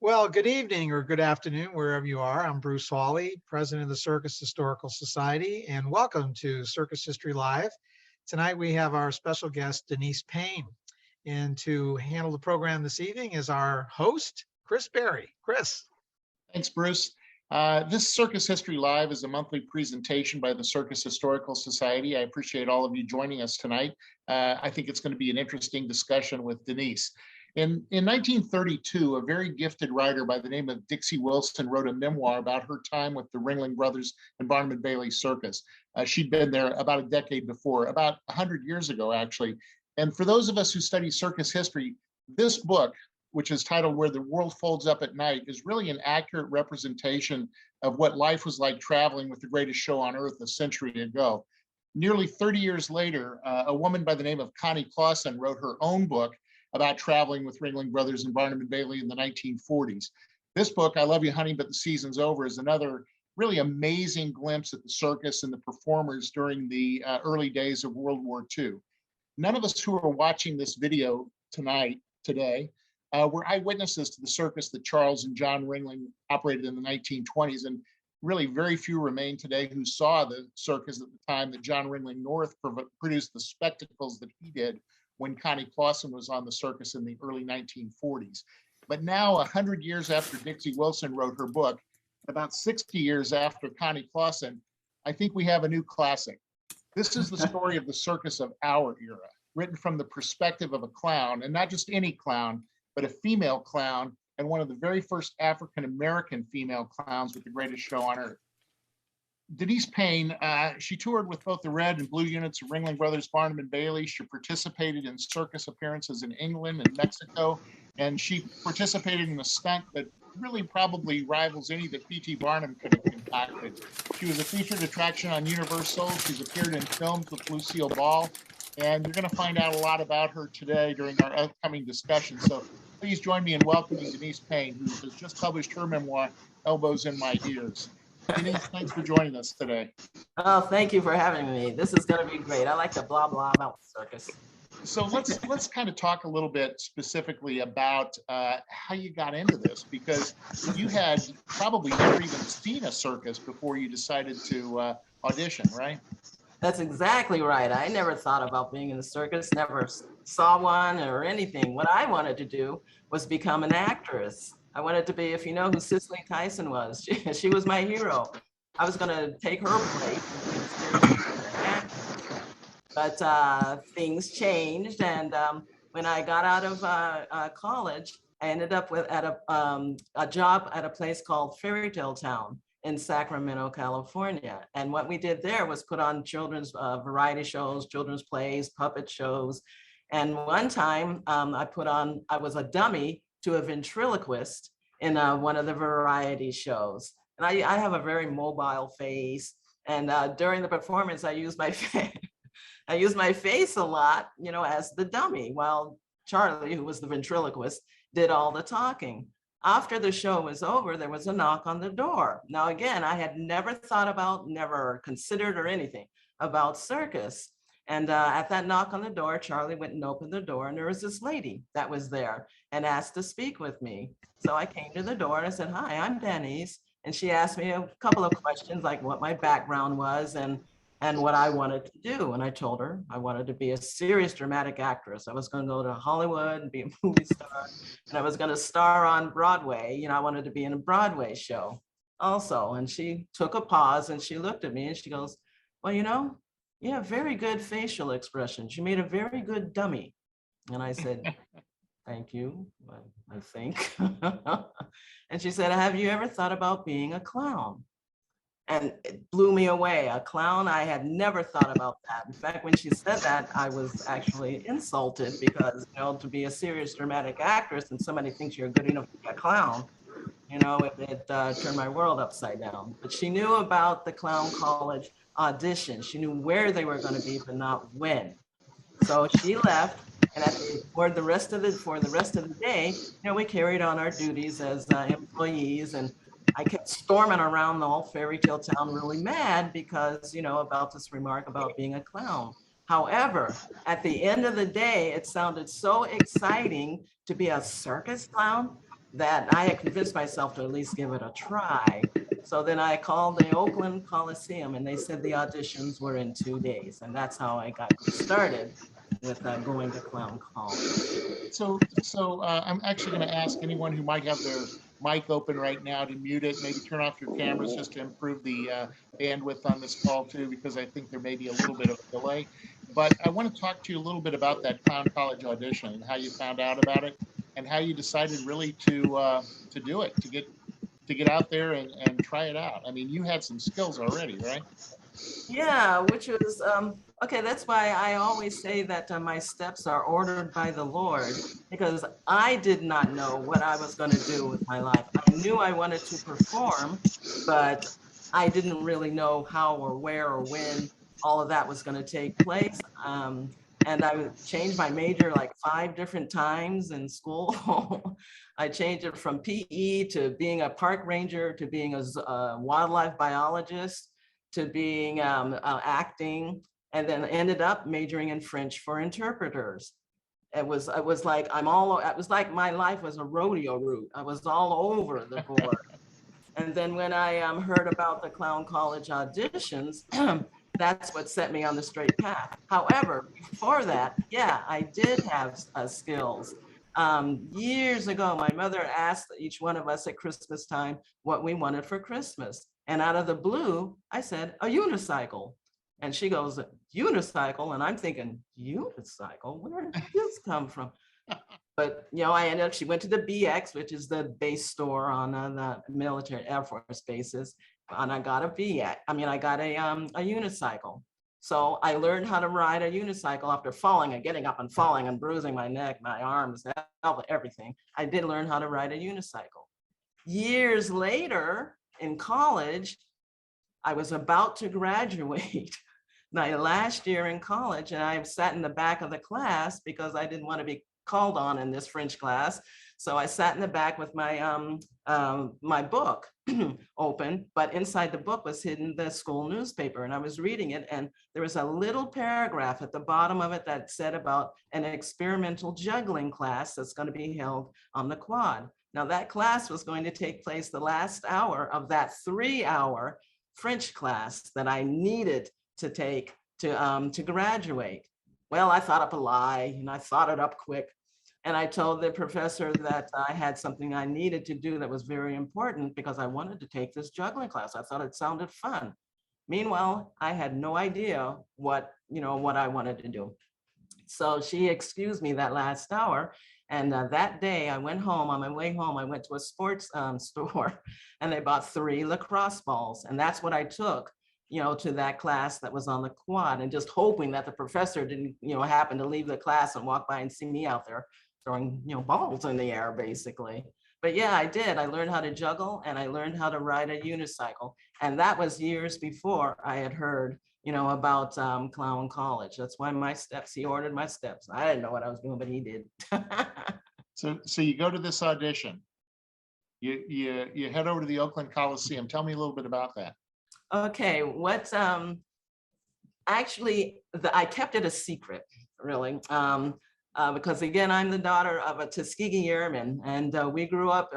Well, good evening or good afternoon, wherever you are. I'm Bruce Hawley, president of the Circus Historical Society, and welcome to Circus History Live. Tonight we have our special guest, Danise Payne. And to handle the program this evening is our host, Chris Berry. Chris. Thanks, Bruce. This Circus History Live is a monthly presentation by the Circus Historical Society. I appreciate all of you joining us tonight. I think it's going to be an interesting discussion with Danise. In 1932, a very gifted writer by the name of Dixie Wilson wrote a memoir about her time with the Ringling Brothers and Barnum and Bailey Circus. She'd been there about a decade before, about 100 years ago, actually. And for those of us who study circus history, this book, which is titled Where the World Folds Up at Night, is really an accurate representation of what life was like traveling with the greatest show on earth a century ago. Nearly 30 years later, a woman by the name of Connie Clausen wrote her own book about traveling with Ringling Brothers and Barnum and Bailey in the 1940s. This book, I Love You, Honey, But the Season's Over, is another really amazing glimpse at the circus and the performers during the early days of World War II. None of us who are watching this video today, were eyewitnesses to the circus that Charles and John Ringling operated in the 1920s, and really very few remain today who saw the circus at the time that John Ringling North produced the spectacles that he did when Connie Clausen was on the circus in the early 1940s. But now, 100 years after Dixie Wilson wrote her book, about 60 years after Connie Clausen, I think we have a new classic. This is the story of the circus of our era, written from the perspective of a clown, and not just any clown, but a female clown, and one of the very first African-American female clowns with the greatest show on earth. Danise Payne, she toured with both the red and blue units of Ringling Brothers, Barnum and Bailey. She participated in circus appearances in England and Mexico, and she participated in a stunt that really probably rivals any that P.T. Barnum could have concocted. She was a featured attraction on Universal. She's appeared in films with Lucille Ball, and you're going to find out a lot about her today during our upcoming discussion. So please join me in welcoming Danise Payne, who has just published her memoir, Elbows in My Ears. Danise, thanks for joining us today. Oh, thank you for having me. This is going to be great. I like to blah, blah about the circus. So let's kind of talk a little bit specifically about how you got into this, because you had probably never even seen a circus before you decided to audition, right? That's exactly right. I never thought about being in the circus, never saw one or anything. What I wanted to do was become an actress. I wanted to be, if you know who Cicely Tyson was, she was my hero. I was going to take her place. But things changed, and when I got out of college, I ended up at a job at a place called Fairy Tale Town in Sacramento, California. And what we did there was put on children's variety shows, children's plays, puppet shows. And one time I was a dummy to a ventriloquist in one of the variety shows. And I have a very mobile face. And during the performance, I used my face. I used my face a lot, as the dummy, while Charlie, who was the ventriloquist, did all the talking. After the show was over, there was a knock on the door. Now, again, I had never thought about, never considered or anything about circus. And at that knock on the door, Charlie went and opened the door, and there was this lady that was there and asked to speak with me. So I came to the door and I said, "Hi, I'm Danise." And she asked me a couple of questions, like what my background was and what I wanted to do. And I told her I wanted to be a serious dramatic actress. I was going to go to Hollywood and be a movie star, and I was going to star on Broadway. I wanted to be in a Broadway show also. And she took a pause and she looked at me and she goes, "Well, you have very good facial expressions. You made a very good dummy." And I said, "Thank you, I think." And she said, "Have you ever thought about being a clown?" And it blew me away. A clown, I had never thought about that. In fact, when she said that, I was actually insulted because, to be a serious dramatic actress and somebody thinks you're good enough to be a clown, it turned my world upside down. But she knew about the clown college audition. She knew where they were going to be, but not when. So she left, and for the rest of the day, we carried on our duties as employees, and I kept storming around the whole Fairy Tale Town really mad because, about this remark about being a clown. However, at the end of the day, it sounded so exciting to be a circus clown that I had convinced myself to at least give it a try. So then I called the Oakland Coliseum and they said the auditions were in 2 days. And that's how I got started with going to clown college. So I'm actually going to ask anyone who might have their mic open right now to mute it, maybe turn off your cameras just to improve the bandwidth on this call too, because I think there may be a little bit of a delay. But I want to talk to you a little bit about that clown college audition and how you found out about it and how you decided really to do it, to get out there and try it out. I mean, you had some skills already, right? Yeah, which was, okay, that's why I always say that my steps are ordered by the Lord, because I did not know what I was going to do with my life. I knew I wanted to perform, but I didn't really know how or where or when all of that was going to take place. And I would change my major like 5 different times in school. I changed it from PE to being a park ranger to being a wildlife biologist to being acting, and then ended up majoring in French for interpreters. It was like it was like my life was a rodeo route. I was all over the board. And then when I heard about the clown college auditions, that's what set me on the straight path. However, before that, yeah, I did have skills. Years ago, my mother asked each one of us at Christmas time what we wanted for Christmas. And out of the blue, I said, a unicycle. And she goes, unicycle? And I'm thinking, unicycle? Where did this come from? But, you know, I ended up, she went to the BX, which is the base store on the military Air Force bases. And I got a VX, I got a unicycle. So I learned how to ride a unicycle after falling and getting up and falling and bruising my neck, my arms, everything. I did learn how to ride a unicycle. Years later in college, I was about to graduate my last year in college, and I sat in the back of the class because I didn't want to be called on in this French class. So I sat in the back with my my book open, but inside the book was hidden the school newspaper, and I was reading it, and there was a little paragraph at the bottom of it that said about an experimental juggling class that's going to be held on the quad. Now that class was going to take place the last hour of that 3-hour French class that I needed to take to graduate. Well, I thought up a lie, and I thought it up quick. And I told the professor that I had something I needed to do that was very important because I wanted to take this juggling class. I thought it sounded fun. Meanwhile, I had no idea what I wanted to do. So she excused me that last hour. And that day I went home. On my way home, I went to a sports store and they bought 3 lacrosse balls. And that's what I took, to that class that was on the quad, and just hoping that the professor didn't, happen to leave the class and walk by and see me out there throwing, balls in the air, basically. But yeah, I did. I learned how to juggle and I learned how to ride a unicycle. And that was years before I had heard, about clown college. That's why he ordered my steps. I didn't know what I was doing, but he did. So you go to this audition. You head over to the Oakland Coliseum. Tell me a little bit about that. Okay, I kept it a secret, really, because again, I'm the daughter of a Tuskegee Airman, and we grew up,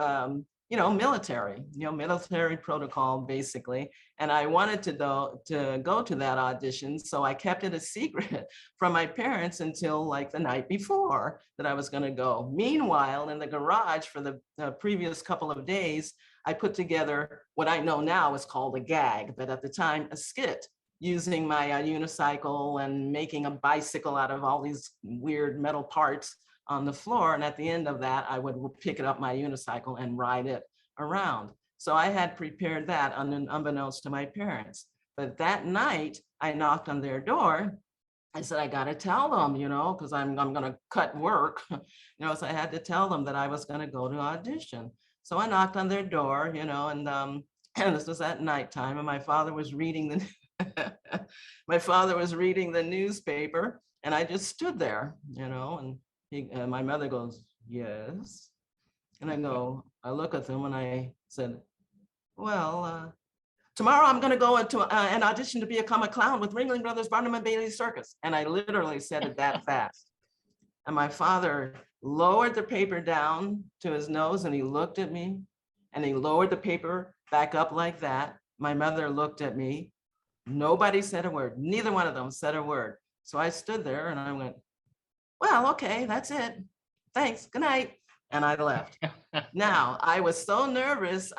military protocol, basically. And I wanted to go to that audition, so I kept it a secret from my parents until like the night before that I was going to go. Meanwhile, in the garage for the previous couple of days, I put together what I know now is called a gag, but at the time, a skit, using my unicycle and making a bicycle out of all these weird metal parts on the floor. And at the end of that, I would pick it up my unicycle and ride it around. So I had prepared that unbeknownst to my parents. But that night, I knocked on their door. I said, I got to tell them, because I'm going to cut work. So I had to tell them that I was going to go to audition. So I knocked on their door, and this was at nighttime, and my father was reading the newspaper, and I just stood there, and my mother goes, yes. And I look at them and I said, well, tomorrow I'm going to go into an audition to become a clown with Ringling Brothers, Barnum and Bailey's Circus. And I literally said it that fast. And my father lowered the paper down to his nose and he looked at me and he lowered the paper back up like that. My mother looked at me. Nobody said a word. Neither one of them said a word. So I stood there and I went, well, okay, that's it. Thanks, good night. And I left. Now, I was so nervous.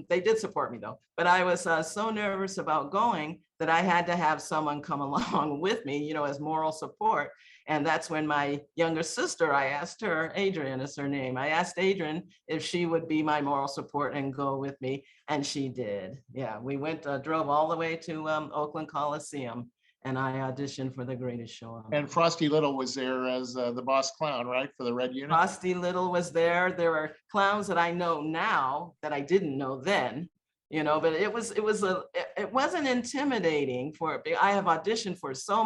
They did support me though, but I was so nervous about going that I had to have someone come along with me, you know, as moral support. And that's when my younger sister, I asked her, Adrian is her name. I asked Adrian if she would be my moral support and go with me. And she did. Yeah, we went, drove all the way to Oakland Coliseum and I auditioned for The Greatest Show on Earth. And Frosty Little was there as the boss clown, right, for the Red Unit? Frosty Little was there. There were clowns that I know now that I didn't know then, you know, but it wasn't intimidating for, I have auditioned for so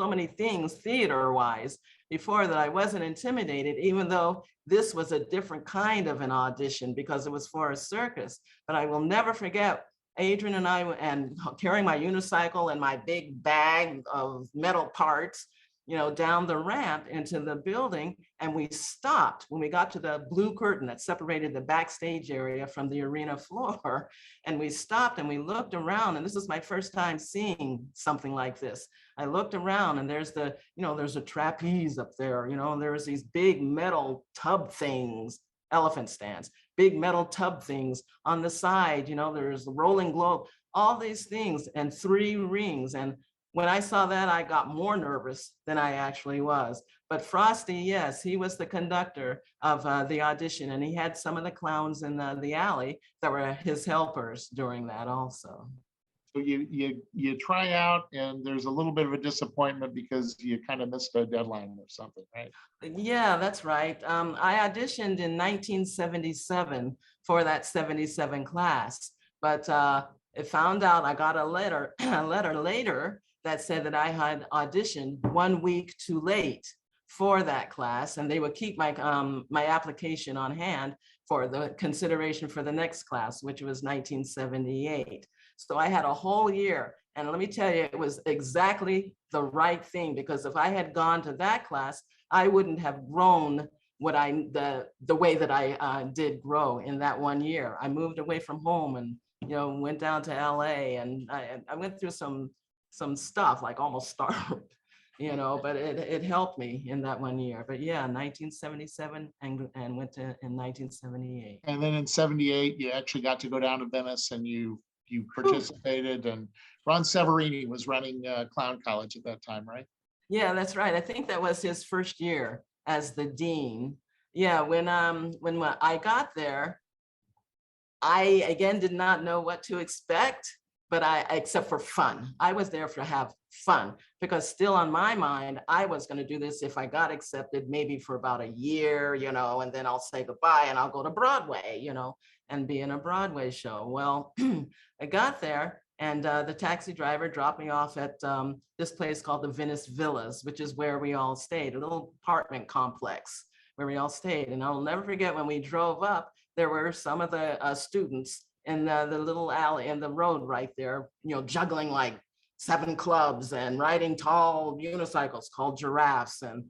many things theater-wise before that I wasn't intimidated, even though this was a different kind of an audition because it was for a circus. But I will never forget Adrian and I, and carrying my unicycle and my big bag of metal parts, you know, down the ramp into the building. And we stopped when we got to the blue curtain that separated the backstage area from the arena floor. And we stopped and we looked around, and this is my first time seeing something like this. I looked around and there's the, you know, there's a trapeze up there, you know, and there's these big metal tub things, elephant stands, big metal tub things on the side, you know, there's the rolling globe, all these things, and 3 rings. And when I saw that, I got more nervous than I actually was. But Frosty, yes, he was the conductor of the audition, and he had some of the clowns in the alley that were his helpers during that also. So you try out and there's a little bit of a disappointment because you kind of missed a deadline or something, right? Yeah, that's right. I auditioned in 1977 for that 77 class, but it found out I got a letter later that said that I had auditioned 1 week too late for that class, and they would keep my my application on hand for the consideration for the next class, which was 1978. So I had a whole year, and let me tell you, it was exactly the right thing, because if I had gone to that class, I wouldn't have grown what the way that I did grow in that 1 year. I moved away from home and, you know, went down to LA, and I went through some stuff, like almost starved, you know, but it helped me in that 1 year. But yeah, 1977 and went to in 1978. And then in 78, you actually got to go down to Venice and you participated, and Ron Severini was running Clown College at that time, right? Yeah, that's right. I think that was his first year as the dean. Yeah, when I got there, I again did not know what to expect, but except for fun. I was there to have fun, because still on my mind, I was going to do this if I got accepted, maybe for about a year, you know, and then I'll say goodbye and I'll go to Broadway, you know, and be in a Broadway show. Well, I got there, and the taxi driver dropped me off at this place called the Venice Villas, which is where we all stayed, a little apartment complex where we all stayed. And I'll never forget, when we drove up, there were some of the students in the little alley in the road right there, you know, juggling like 7 clubs and riding tall unicycles called giraffes, and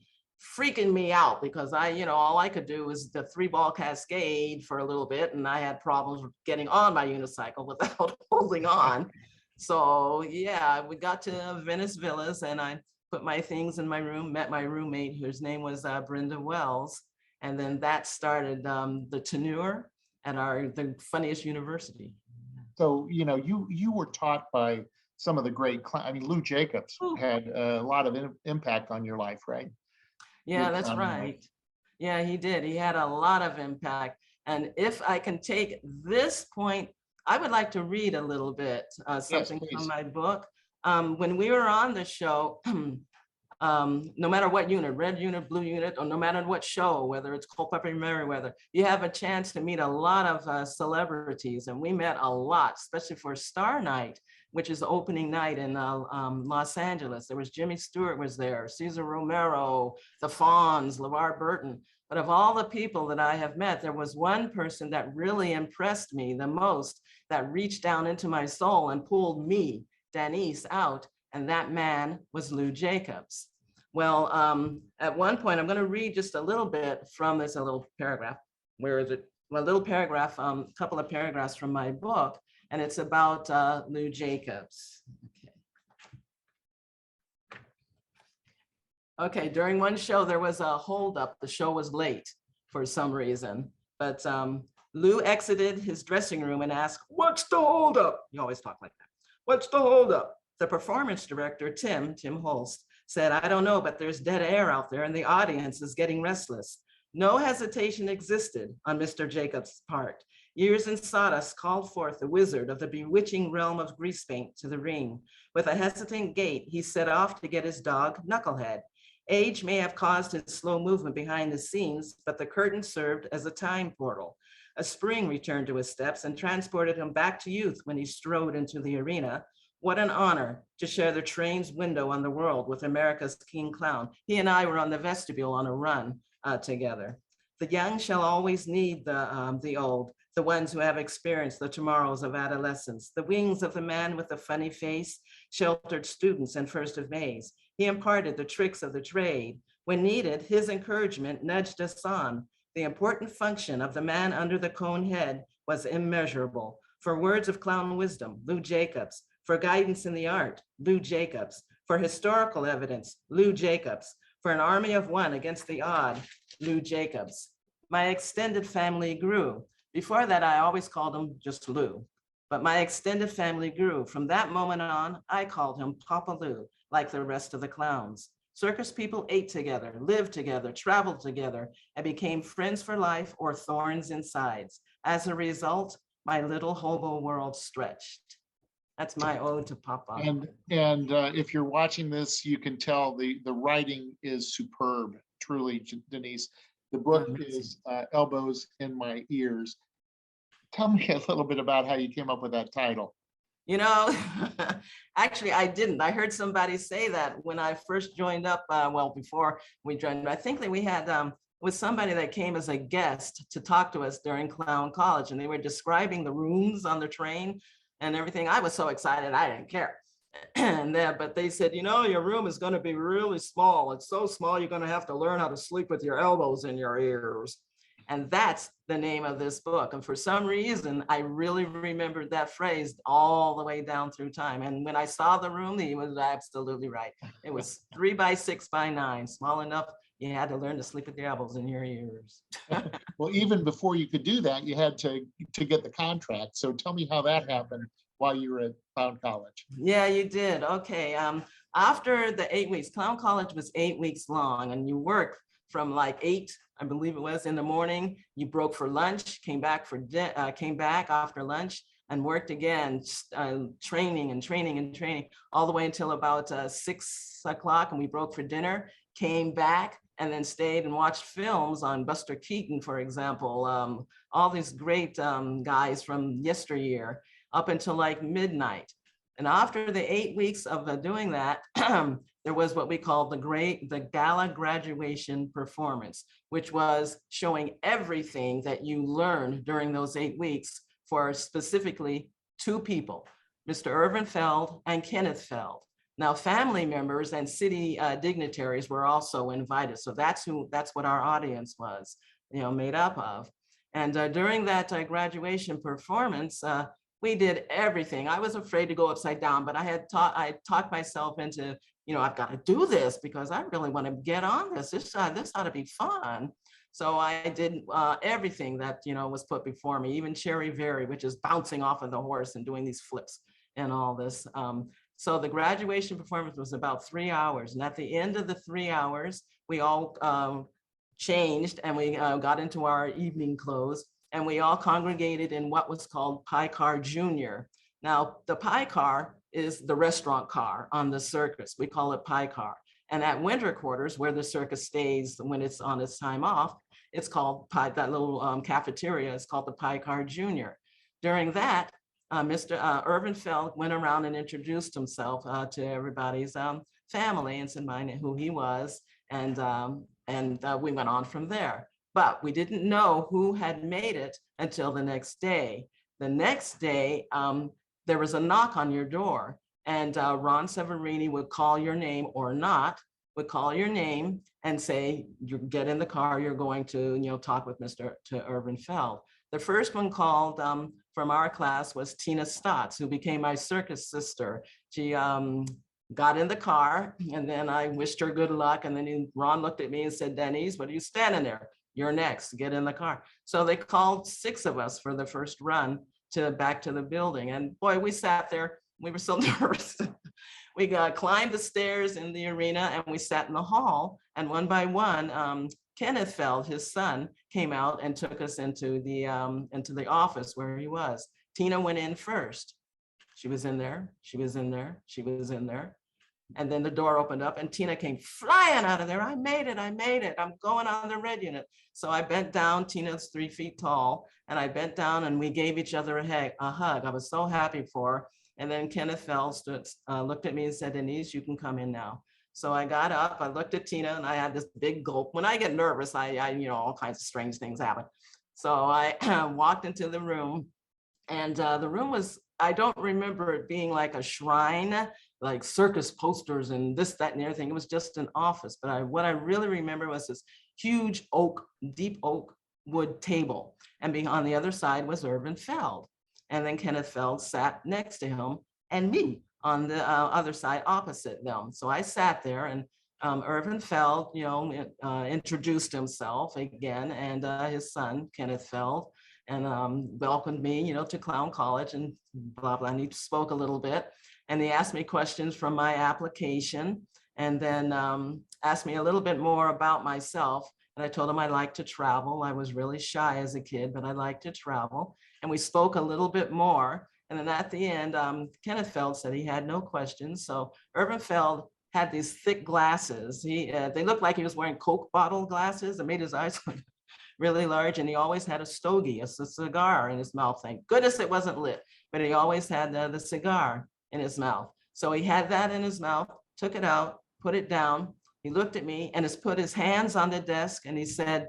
freaking me out because you know, all I could do was the 3-ball cascade for a little bit, and I had problems with getting on my unicycle without holding on. So yeah, we got to Venice Villas, and I put my things in my room, met my roommate, whose name was Brenda Wells, and then that started the tenure at the funniest university. So, you know, you were taught by some of the great, I mean, Lou Jacobs had a lot of impact on your life, right? Yeah, that's right. Yeah, he did. He had a lot of impact. And if I can take this point, I would like to read a little bit, something from my book. When we were on the show, no matter what unit, red unit, blue unit, or no matter what show, whether it's Culpeper Merriweather, you have a chance to meet a lot of celebrities. And we met a lot, especially for Star Night, which is the opening night in Los Angeles. There was Jimmy Stewart was there, Cesar Romero, the Fonz, LeVar Burton. But of all the people that I have met, there was one person that really impressed me the most, that reached down into my soul and pulled me, Danise, out. And that man was Lou Jacobs. Well, at one point, I'm going to read just a little bit from this, a little paragraph. Where is it? A little paragraph, a couple of paragraphs from my book, and it's about Lou Jacobs. Okay, during one show, there was a holdup. The show was late for some reason, but Lou exited his dressing room and asked, "What's the holdup?" You always talk like that. "What's the holdup?" The performance director, Tim Holst, said, "I don't know, but there's dead air out there and the audience is getting restless." No hesitation existed on Mr. Jacobs' part. Years in sawdust called forth the wizard of the bewitching realm of grease paint to the ring. With a hesitant gait, he set off to get his dog, Knucklehead. Age may have caused his slow movement behind the scenes, but the curtain served as a time portal. A spring returned to his steps and transported him back to youth when he strode into the arena. What an honor to share the train's window on the world with America's King Clown. He and I were on the vestibule on a run together. The young shall always need the old, the ones who have experienced the tomorrows of adolescence. The wings of the man with the funny face sheltered students and first of Mays. He imparted the tricks of the trade. When needed, his encouragement nudged us on. The important function of the man under the cone head was immeasurable. For words of clown wisdom, Lou Jacobs. For guidance in the art, Lou Jacobs. For historical evidence, Lou Jacobs. For an army of one against the odd, Lou Jacobs. My extended family grew. Before that, I always called him just Lou. But my extended family grew. From that moment on, I called him Papa Lou, like the rest of the clowns. Circus people ate together, lived together, traveled together, and became friends for life or thorns in sides. As a result, my little hobo world stretched. That's my ode to Papa. And if you're watching this, you can tell the writing is superb, truly, Denise. The book is Elbows in My Ears. Tell me a little bit about how you came up with that title. You know, actually, I didn't. I heard somebody say that when I first joined up, well, before we joined, I think that we had with somebody that came as a guest to talk to us during Clown College, and they were describing the rooms on the train and everything. I was so excited, I didn't care. And but they said, you know, your room is going to be really small. It's so small, you're going to have to learn how to sleep with your elbows in your ears. And that's the name of this book. And for some reason, I really remembered that phrase all the way down through time. And when I saw the room, he was absolutely right. It was 3 by 6 by 9, small enough. You had to learn to sleep with your elbows in your ears. Well, even before you could do that, you had to get the contract. So tell me how that happened while you were at Clown College. Yeah, you did. Okay. After the 8 weeks, Clown College was 8 weeks long, and you worked from like 8, I believe it was, in the morning. You broke for lunch, came back after lunch, and worked again, training and training and training all the way until about 6 o'clock, and we broke for dinner, came back, and then stayed and watched films on Buster Keaton, for example, all these great guys from yesteryear, up until like midnight. And after the 8 weeks of doing that, there was what we called the gala graduation performance, which was showing everything that you learned during those 8 weeks for specifically 2 people, Mr. Irvin Feld and Kenneth Feld. Now, family members and city dignitaries were also invited. So that's what our audience was, made up of. And during that graduation performance, we did everything. I was afraid to go upside down, but I talked myself into, I've got to do this because I really want to get on this. This ought to be fun. So I did everything that, was put before me, even Cherry Very, which is bouncing off of the horse and doing these flips and all this. So the graduation performance was about 3 hours. And at the end of the 3 hours, we all changed and we got into our evening clothes, and we all congregated in what was called Pie Car Junior. Now, the Pie Car is the restaurant car on the circus. We call it Pie Car. And at winter quarters, where the circus stays when it's on its time off, it's called that little cafeteria is called the Pie Car Junior. During that, Mr. Irvin Feld went around and introduced himself to everybody's family and said who he was, and we went on from there. But we didn't know who had made it until the next day. The next day, there was a knock on your door, and Ron Severini would call your name or not, would call your name and say, you get in the car, you're going to, talk with to Irvin Feld. The first one called from our class was Tina Stotts, who became my circus sister. She got in the car, and then I wished her good luck. And then Ron looked at me and said, Danise, what are you standing there? You're next, get in the car. So they called 6 of us for the first run back to the building. And boy, we sat there, we were so nervous. We climbed the stairs in the arena and we sat in the hall, and one by one, Kenneth Feld, his son, came out and took us into the office where he was. Tina went in first. She was in there, she was in there, she was in there. And then the door opened up and Tina came flying out of there. I made it, I'm going on the red unit. So I bent down, Tina's 3 feet tall, and I bent down and we gave each other a hug. I was so happy for her. And then Kenneth Feld looked at me and said, Danise, you can come in now. So I got up, I looked at Tina, and I had this big gulp. When I get nervous, I all kinds of strange things happen. So I walked into the room, and the room was, I don't remember it being like a shrine, like circus posters and this, that, and everything. It was just an office. But what I really remember was this huge deep oak wood table. And being on the other side was Irvin Feld. And then Kenneth Feld sat next to him and me on the other side opposite them. So I sat there, and Irvin Feld, introduced himself again, and his son, Kenneth Feld, and welcomed me, to Clown College and blah, blah. And he spoke a little bit, and he asked me questions from my application, and then asked me a little bit more about myself. And I told him I liked to travel. I was really shy as a kid, but I liked to travel. And we spoke a little bit more. And then at the end, Kenneth Feld said he had no questions. So Irvin Feld had these thick glasses. They looked like he was wearing Coke bottle glasses. It made his eyes look really large. And he always had a stogie, a cigar in his mouth. Thank goodness it wasn't lit, but he always had the cigar in his mouth. So he had that in his mouth, took it out, put it down. He looked at me and put his hands on the desk, and he said,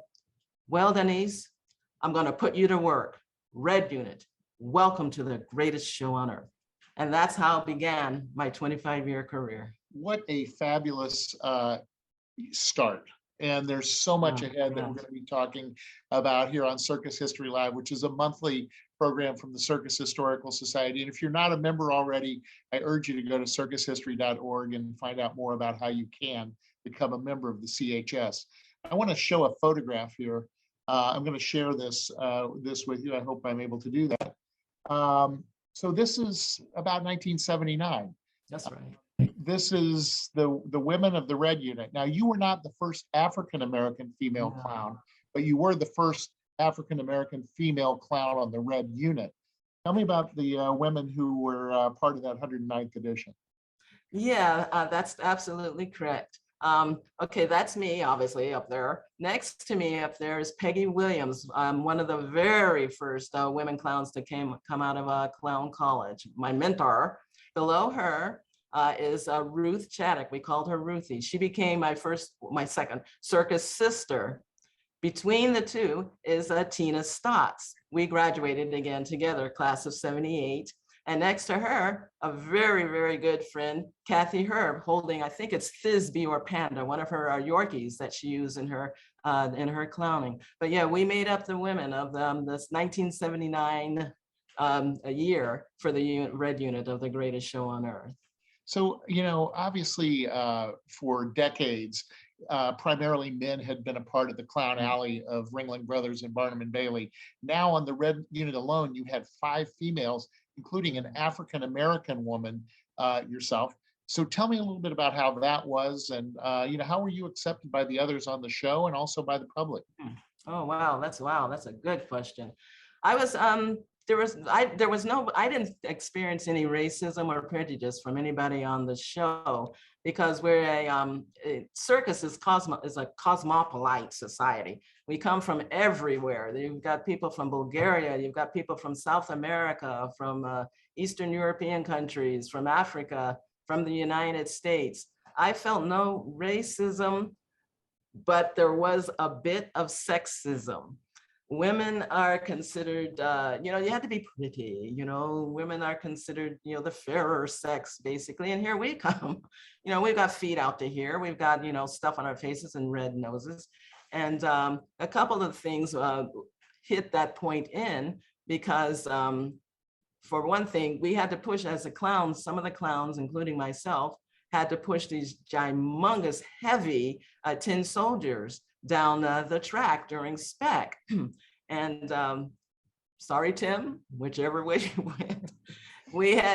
well, Danise, I'm going to put you to work. Red unit, welcome to the greatest show on earth. And that's how it began my 25-year career. What a fabulous start. And there's so much ahead that we're going to be talking about here on Circus History Live, which is a monthly program from the Circus Historical Society. And if you're not a member already, I urge you to go to circushistory.org and find out more about how you can become a member of the CHS. I want to show a photograph here. I'm going to share this with you. I hope I'm able to do that. So this is about 1979. That's right. This is the women of the Red Unit. Now, you were not the first African-American female clown, but you were the first African-American female clown on the Red Unit. Tell me about the women who were part of that 109th edition. Yeah, that's absolutely correct. Okay, that's me, obviously, up there. Next to me up there is Peggy Williams, one of the very first women clowns that come out of Clown College, my mentor. Below her is Ruth Chaddock. We called her Ruthie. She became my second circus sister. Between the two is Tina Stotts. We graduated again together, class of 78. And next to her, a very, very good friend, Kathy Herb, holding, I think it's Thisbe or Panda, one of her Yorkies that she used in her clowning. But yeah, we made up the women of this 1979 year for the Red Unit of the greatest show on earth. So, obviously for decades, primarily men had been a part of the clown alley of Ringling Brothers and Barnum and Bailey. Now on the Red Unit alone, you had 5 females, including an African-American woman, yourself. So tell me a little bit about how that was, and how were you accepted by the others on the show and also by the public? Oh, wow, that's a good question. I was I didn't experience any racism or prejudice from anybody on the show, because we're circus is a cosmopolite society. We come from everywhere. You've got people from Bulgaria, you've got people from South America, from Eastern European countries, from Africa, from the United States. I felt no racism, but there was a bit of sexism. women are considered, you had to be pretty, women are considered, the fairer sex, basically. And here we come, we've got feet out to here. We've got, stuff on our faces and red noses. And a couple of things hit that point in because for one thing, we had to push as a clown, some of the clowns, including myself, had to push these humongous, heavy tin soldiers down the track during spec. And sorry, Tim, whichever way you went,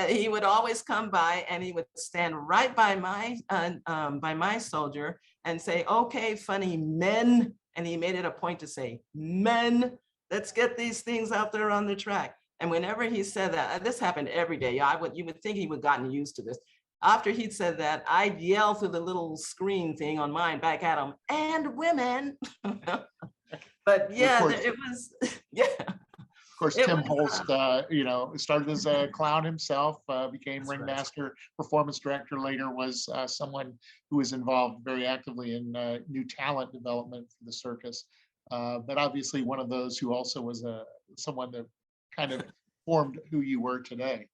he would always come by and he would stand right by my soldier and say, "Okay, funny men." And he made it a point to say, "Men, let's get these things out there on the track." And whenever he said that, this happened every day. You would think he would gotten used to this. After he'd said that, I'd yell through the little screen thing on mine back at him, "And women." But yeah, course, it was, yeah. Of course, Tim Holst, started as a clown himself, became That's right. ringmaster, performance director, later was someone who was involved very actively in new talent development for the circus. But obviously one of those who also was someone that kind of formed who you were today.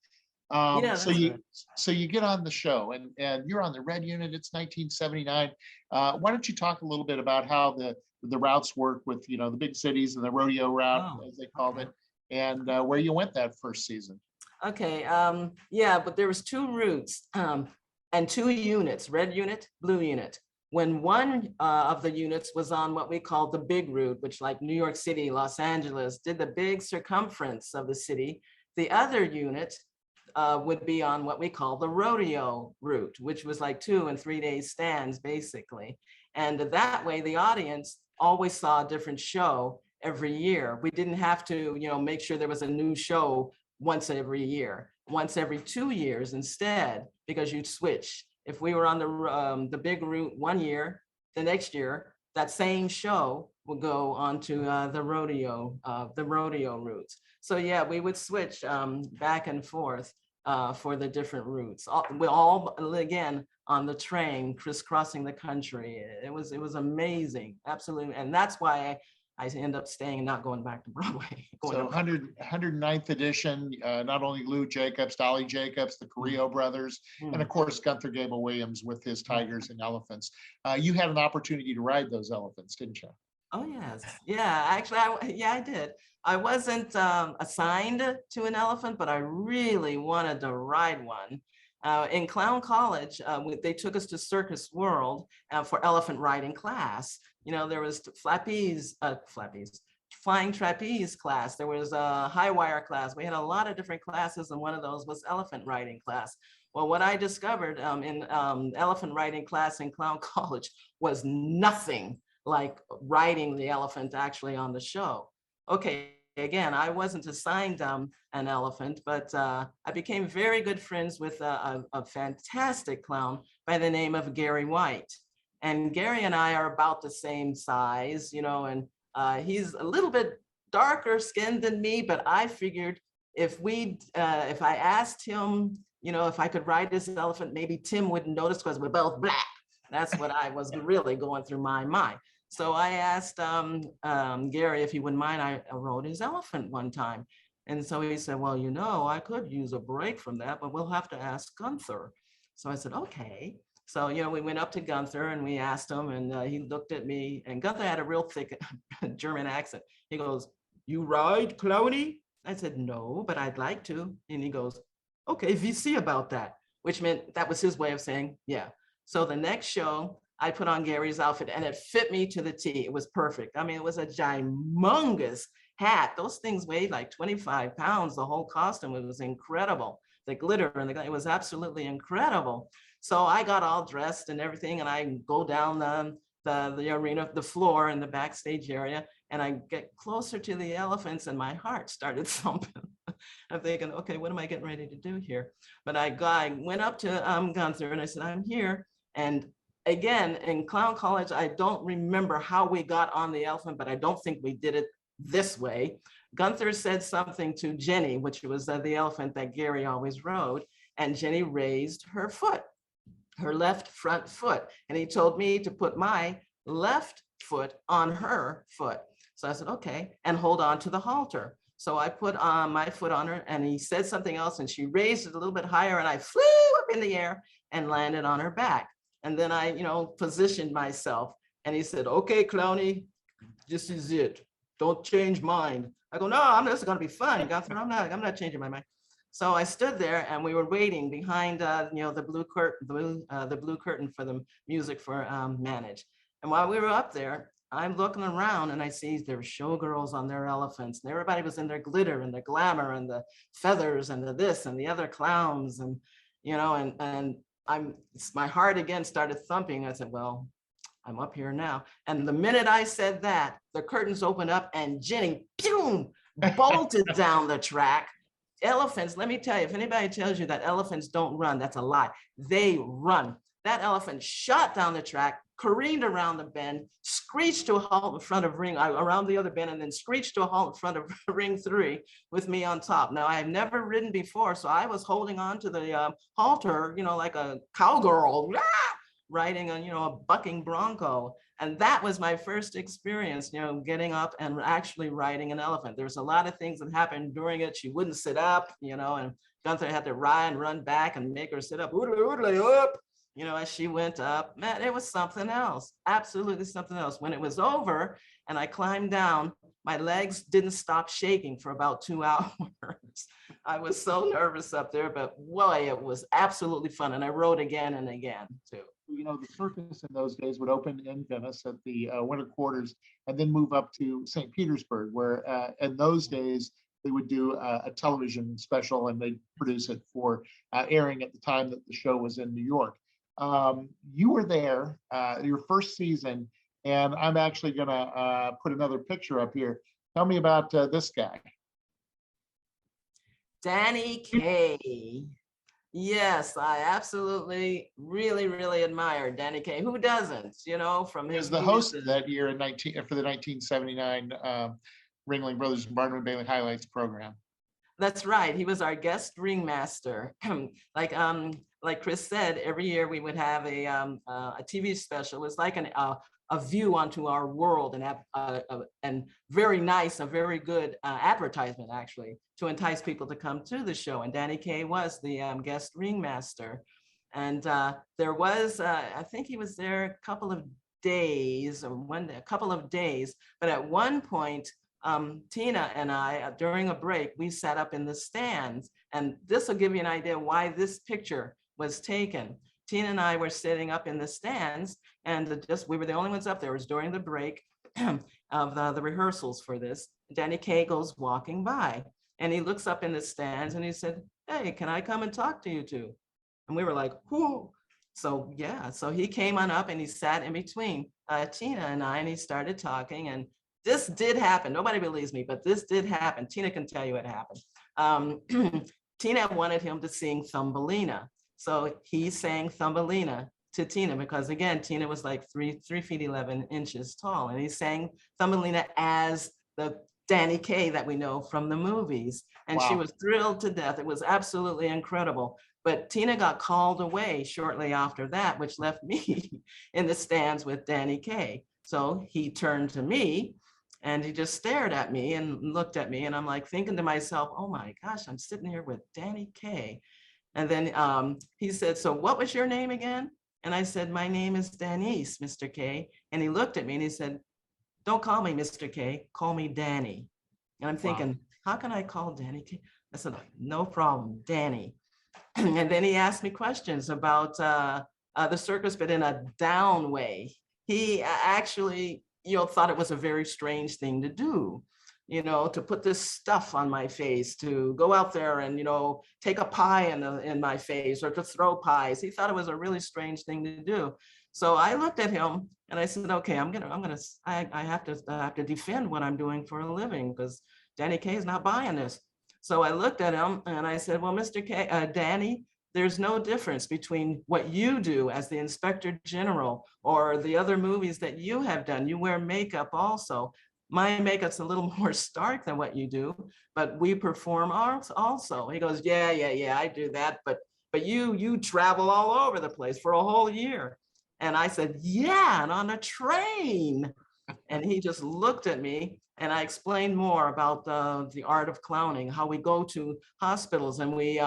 Yeah, so you get on the show and you're on the red unit. It's 1979. Why don't you talk a little bit about how the routes work with the big cities and the rodeo route, as they called it, and where you went that first season? Okay. Yeah, but there was 2 routes and 2 units: red unit, blue unit. When one of the units was on what we call the big route, which, like New York City, Los Angeles, did the big circumference of the city, the other unit would be on what we call the rodeo route, which was like 2 and 3 day stands, basically. And that way the audience always saw a different show every year. We didn't have to, make sure there was a new show once every year, once every 2 years instead, because you'd switch. If we were on the big route one year, the next year, that same show would go onto the rodeo routes. So yeah, we would switch back and forth for the different routes. We all, again, on the train, crisscrossing the country. It was amazing, absolutely. And that's why I end up staying and not going back to Broadway. So 109th edition, not only Lou Jacobs, Dolly Jacobs, the Carrillo brothers, and of course, Gunther Gable Williams with his tigers and elephants. You had an opportunity to ride those elephants, didn't you? Oh, yes. Yeah, actually, I did. I wasn't assigned to an elephant, but I really wanted to ride one. In Clown College, they took us to Circus World for elephant riding class. There was flying trapeze class. There was a high wire class. We had a lot of different classes, and one of those was elephant riding class. Well, what I discovered in elephant riding class in Clown College was nothing like riding the elephant actually on the show. Okay, again, I wasn't assigned an elephant, but I became very good friends with a fantastic clown by the name of Gary White. And Gary and I are about the same size, and he's a little bit darker skinned than me, but I figured if I asked him, if I could ride this elephant, maybe Tim wouldn't notice because we're both black. That's what I was really going through my mind. So I asked Gary if he wouldn't mind. I rode his elephant one time. And so he said, well, I could use a break from that, but we'll have to ask Gunther. So I said, okay. So, we went up to Gunther and we asked him, and he looked at me, and Gunther had a real thick German accent. He goes, "You ride, Clowny?" I said, "No, but I'd like to." And he goes, "Okay, we see about that," which meant that was his way of saying, yeah. So the next show, I put on Gary's outfit and it fit me to the T. It was perfect. I mean, it was a humongous hat. Those things weighed like 25 pounds, the whole costume. It was incredible. The glitter and it was absolutely incredible. So I got all dressed and everything, and I go down the arena, the floor in the backstage area, and I get closer to the elephants and my heart started thumping. I'm thinking, okay, what am I getting ready to do here? But I went up to Gunther and I said, "I'm here." And again, in Clown College, I don't remember how we got on the elephant, but I don't think we did it this way. Gunther said something to Jenny, which was the elephant that Gary always rode, and Jenny raised her foot, her left front foot. And he told me to put my left foot on her foot. So I said, okay, and hold on to the halter. So I put my foot on her and he said something else and she raised it a little bit higher and I flew up in the air and landed on her back. And then I, positioned myself and he said, okay, Clowny, this is it. Don't change mind. I go, no, this is gonna be fun, Gunther. I'm not changing my mind. So I stood there and we were waiting behind, the blue curtain for the music for Manage. And while we were up there, I'm looking around and I see there were showgirls on their elephants and everybody was in their glitter and their glamour and the feathers and the this and the other clowns and, and my heart again started thumping. I said, well, I'm up here now. And the minute I said that, the curtains opened up and Jenny, boom, bolted down the track. Elephants, let me tell you, if anybody tells you that elephants don't run, that's a lie. They run. That elephant shot down the track, careened around the bend, screeched to a halt in front of around the other bend, and then screeched to a halt in front of ring 3 with me on top. Now, I've never ridden before, so I was holding on to the halter, like a cowgirl, riding on, a bucking bronco. And that was my first experience, getting up and actually riding an elephant. There's a lot of things that happened during it. She wouldn't sit up, and Gunther had to run back and make her sit up, up, as she went up. Man, it was something else, absolutely something else. When it was over and I climbed down, my legs didn't stop shaking for about 2 hours. I was so nervous up there, but boy, it was absolutely fun. And I rode again and again too. The circus in those days would open in Venice at the winter quarters and then move up to St. Petersburg, where in those days they would do a television special and they'd produce it for airing at the time that the show was in New York. You were there, your first season, and I'm actually going to put another picture up here. Tell me about this guy. Danny Kaye. Yes, I absolutely, really, really admire Danny Kaye. Who doesn't? From his. He was the host of that year for the 1979 Ringling Brothers and Barnum Bailey Highlights program. That's right. He was our guest ringmaster. Like Chris said, every year we would have a TV special. It was like a view onto our world and very nice, a very good advertisement actually to entice people to come to the show. And Danny Kaye was the guest ringmaster. And there was, I think he was there a couple of days, but at one point, Tina and I, during a break, we sat up in the stands, and this will give you an idea why this picture was taken. Tina and I were sitting up in the stands, and we were the only ones up there. It was during the break of the rehearsals for this. Danny Kaye goes walking by, and he looks up in the stands, and he said, "Hey, can I come and talk to you two?" And we were like, "Who?" So yeah, so he came on up and he sat in between Tina and I, and he started talking, and this did happen. Nobody believes me, but this did happen. Tina can tell you it happened. Tina wanted him to sing Thumbelina. So he sang Thumbelina to Tina because, again, Tina was like 3 feet 11 inches tall. And he sang Thumbelina as the Danny Kaye that we know from the movies. And wow. She was thrilled to death. It was absolutely incredible. But Tina got called away shortly after that, which left me in the stands with Danny Kaye. So he turned to me and he just stared at me and looked at me. And I'm like thinking to myself, oh my gosh, I'm sitting here with Danny Kaye. And then he said, "So what was your name again?" And I said, "My name is Danise, Mr. Kaye." And he looked at me and he said, "Don't call me Mr. Kaye, call me Danny." And I'm thinking, wow. How can I call Danny Kaye? I said, "No problem, Danny." And then he asked me questions about the circus, but in a down way. He actually, thought it was a very strange thing to do. To put this stuff on my face, to go out there and, take a pie in my face or to throw pies. He thought it was a really strange thing to do. So I looked at him and I said, okay, I have to defend what I'm doing for a living because Danny Kaye is not buying this. So I looked at him and I said, well, Mr. Kaye, Danny, there's no difference between what you do as the Inspector General or the other movies that you have done. You wear makeup also. My makeup's a little more stark than what you do, but we perform also. He goes, yeah, I do that, but you travel all over the place for a whole year. And I said, yeah, and on a train. And he just looked at me, and I explained more about the art of clowning, how we go to hospitals and we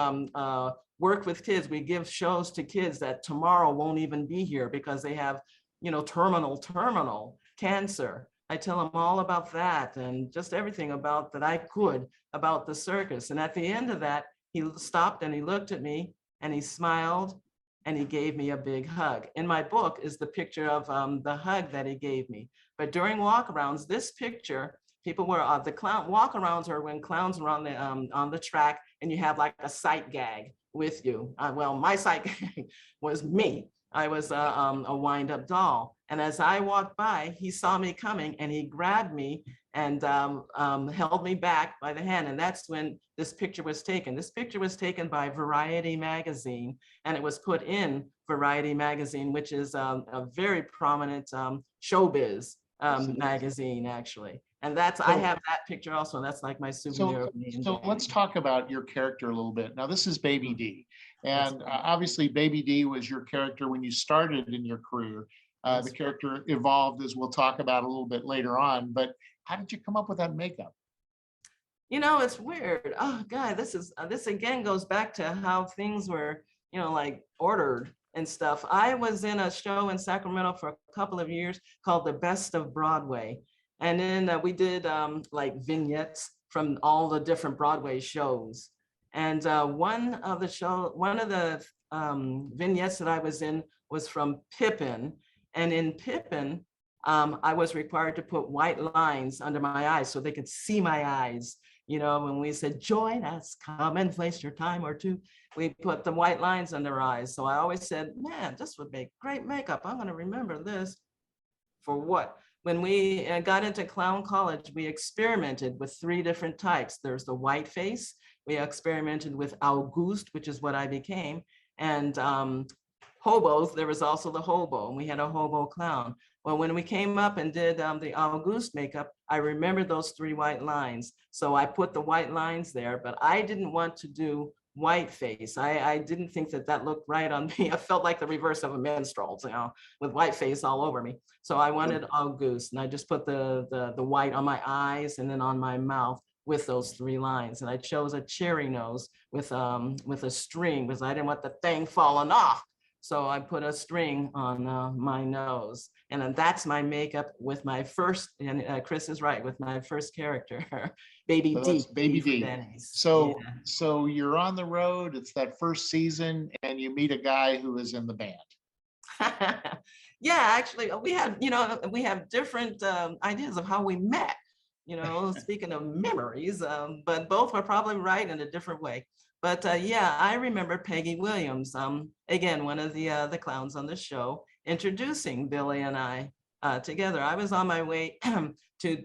work with kids. We give shows to kids that tomorrow won't even be here because they have, terminal cancer. I tell them all about that and just everything about that I could about the circus. And at the end of that, he stopped and he looked at me and he smiled and he gave me a big hug. In my book is the picture of the hug that he gave me. But during walkarounds, this picture, people were the clown walkarounds are when clowns are on the track and you have like a sight gag with you. Well, my sight gag was me. I was a wind-up doll. And as I walked by, he saw me coming and he grabbed me and held me back by the hand. And that's when this picture was taken. This picture was taken by Variety magazine, and it was put in Variety magazine, which is a very prominent showbiz magazine, actually. And that's, I have that picture also. That's like my souvenir of me. So let's talk about your character a little bit. Now, this is Baby D. And obviously, Baby D was your character when you started in your career. The character evolved, as we'll talk about a little bit later on. But how did you come up with that makeup? It's weird. Oh God, this again goes back to how things were, like ordered and stuff. I was in a show in Sacramento for a couple of years called The Best of Broadway. And then we did like vignettes from all the different Broadway shows. And one of the vignettes that I was in was from Pippin. And in Pippin, I was required to put white lines under my eyes so they could see my eyes. When we said, join us, come and waste your time or two, we put the white lines under our eyes. So I always said, man, this would make great makeup. I'm going to remember this. For what? When we got into clown college, we experimented with 3 different types. There's the white face. We experimented with Auguste, which is what I became. And hobos, there was also the hobo, and we had a hobo clown. Well, when we came up and did the Auguste makeup, I remembered those 3 white lines. So I put the white lines there, but I didn't want to do white face. I didn't think that looked right on me. I felt like the reverse of a minstrel, with white face all over me. So I wanted Auguste, and I just put the white on my eyes and then on my mouth with those 3 lines. And I chose a cherry nose with a string because I didn't want the thing falling off. So I put a string on my nose. And then that's my makeup with my first, and Chris is right, with my first character, Baby D. Baby D. So you're on the road, it's that first season, and you meet a guy who is in the band. Yeah, actually, we have different ideas of how we met, speaking of memories, but both were probably right in a different way. But yeah, I remember Peggy Williams, again, one of the clowns on the show, introducing Billy and I together. I was on my way to,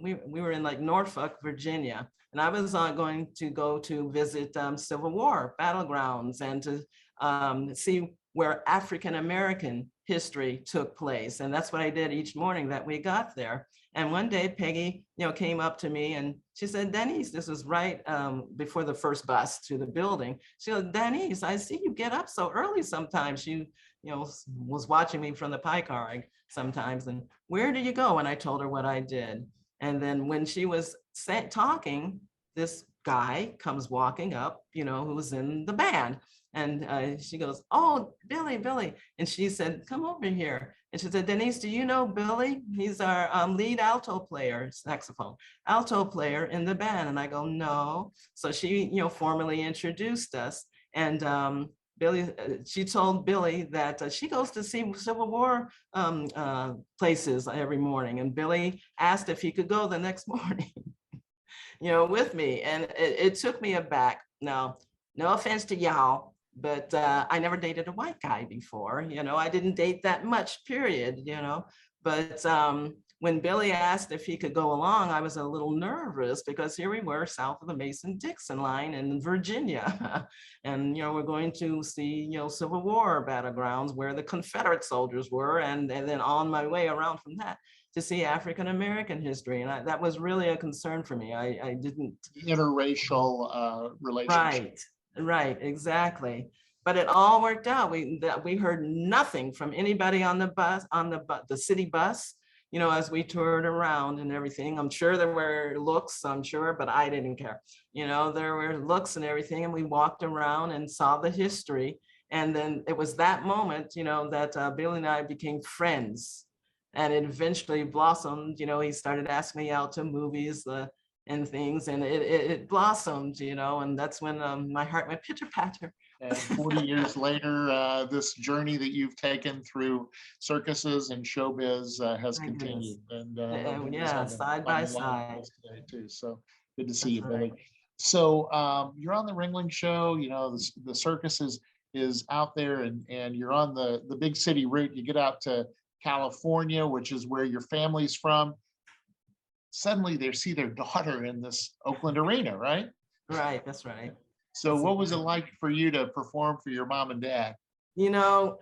we were in like Norfolk, Virginia, and I was going to go to visit Civil War battlegrounds and to see where African-American history took place. And that's what I did each morning that we got there. And one day Peggy, came up to me and she said, Danise, this was right before the first bus to the building. She goes, Danise, I see you get up so early sometimes. She, was watching me from the pie car sometimes. And where do you go? And I told her what I did. And then when she was talking, this guy comes walking up, who was in the band. And she goes, oh, Billy. And she said, come over here. And she said, Danise, do you know Billy? He's our lead alto player, saxophone, alto player in the band. And I go, no. So she, formally introduced us. And Billy, she told Billy that she goes to see Civil War places every morning. And Billy asked if he could go the next morning, with me. And it took me aback. Now, no offense to y'all, but I never dated a white guy before. I didn't date that much, period, But when Billy asked if he could go along, I was a little nervous because here we were south of the Mason-Dixon line in Virginia. And, we're going to see, Civil War battlegrounds where the Confederate soldiers were. And then on my way around from that to see African-American history. And that was really a concern for me. I didn't. Interracial relationship. Right, exactly. But it all worked out. We heard nothing from anybody on the bus, the city bus. as we toured around and everything. I'm sure there were looks, I'm sure, but I didn't care. There were looks and everything, and we walked around and saw the history. And then it was that moment, that Billy and I became friends. And it eventually blossomed. He started asking me out to movies and things, and it blossomed, and that's when my heart went pitter patter. And 40 years later, this journey that you've taken through circuses and showbiz has continued. And yeah, side by side today too. So good to see you, That's Billy. right. So you're on the Ringling show. The circus is out there, and you're on the big city route. You get out to California, which is where your family's from. Suddenly they see their daughter in this Oakland arena, right? Right, that's right. So what was it like for you to perform for your mom and dad? Before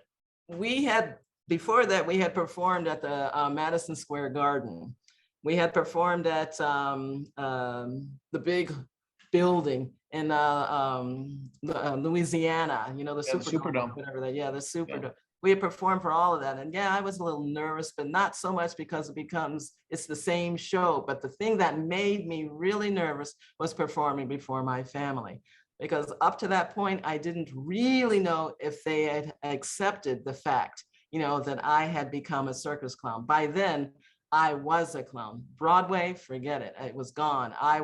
that, we had performed at the Madison Square Garden. We had performed at the big building in Louisiana, the Superdome, whatever that, the Superdome. Yeah. We had performed for all of that. And I was a little nervous, but not so much because it's the same show. But the thing that made me really nervous was performing before my family. Because up to that point, I didn't really know if they had accepted the fact, that I had become a circus clown. By then, I was a clown. Broadway, forget it. It was gone. I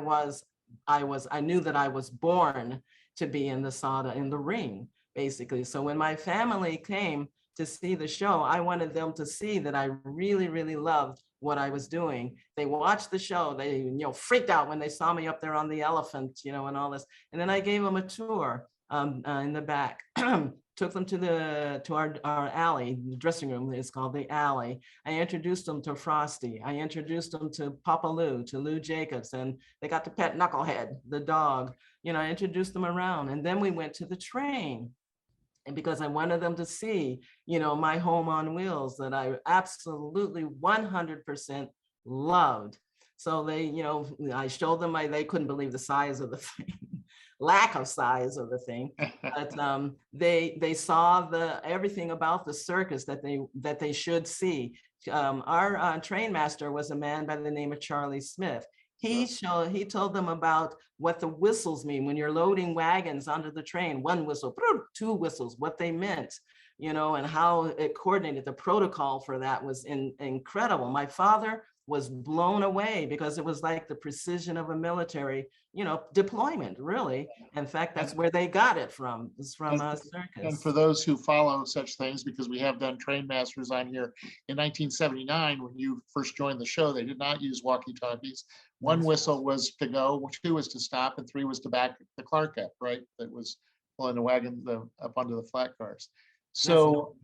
knew that I was born to be in the ring, basically. So when my family came to see the show, I wanted them to see that I really, really loved what I was doing. They watched the show. They, freaked out when they saw me up there on the elephant, and all this. And then I gave them a tour in the back. Took them to our alley. The dressing room is called the alley. I introduced them to Frosty. I introduced them to Papa Lou, to Lou Jacobs, and they got to pet Knucklehead, the dog. I introduced them around, and then we went to the train. And because I wanted them to see, my home on wheels that I absolutely 100% loved. So they, I showed them, they couldn't believe the size of the thing, lack of size of the thing. But they saw everything about the circus that they should see. Our train master was a man by the name of Charlie Smith. He told them about what the whistles mean when you're loading wagons onto the train. One whistle, two whistles, what they meant, and how it coordinated. The protocol for that was incredible. My father was blown away because it was like the precision of a military, deployment, really. In fact, that's where they got it from. It's from a circus. And for those who follow such things, because we have done train masters on here, in 1979, when you first joined the show, they did not use walkie-talkies. One whistle was to go, 2 was to stop, and 3 was to back the Clark up, right? That was pulling the wagon up onto the flat cars. So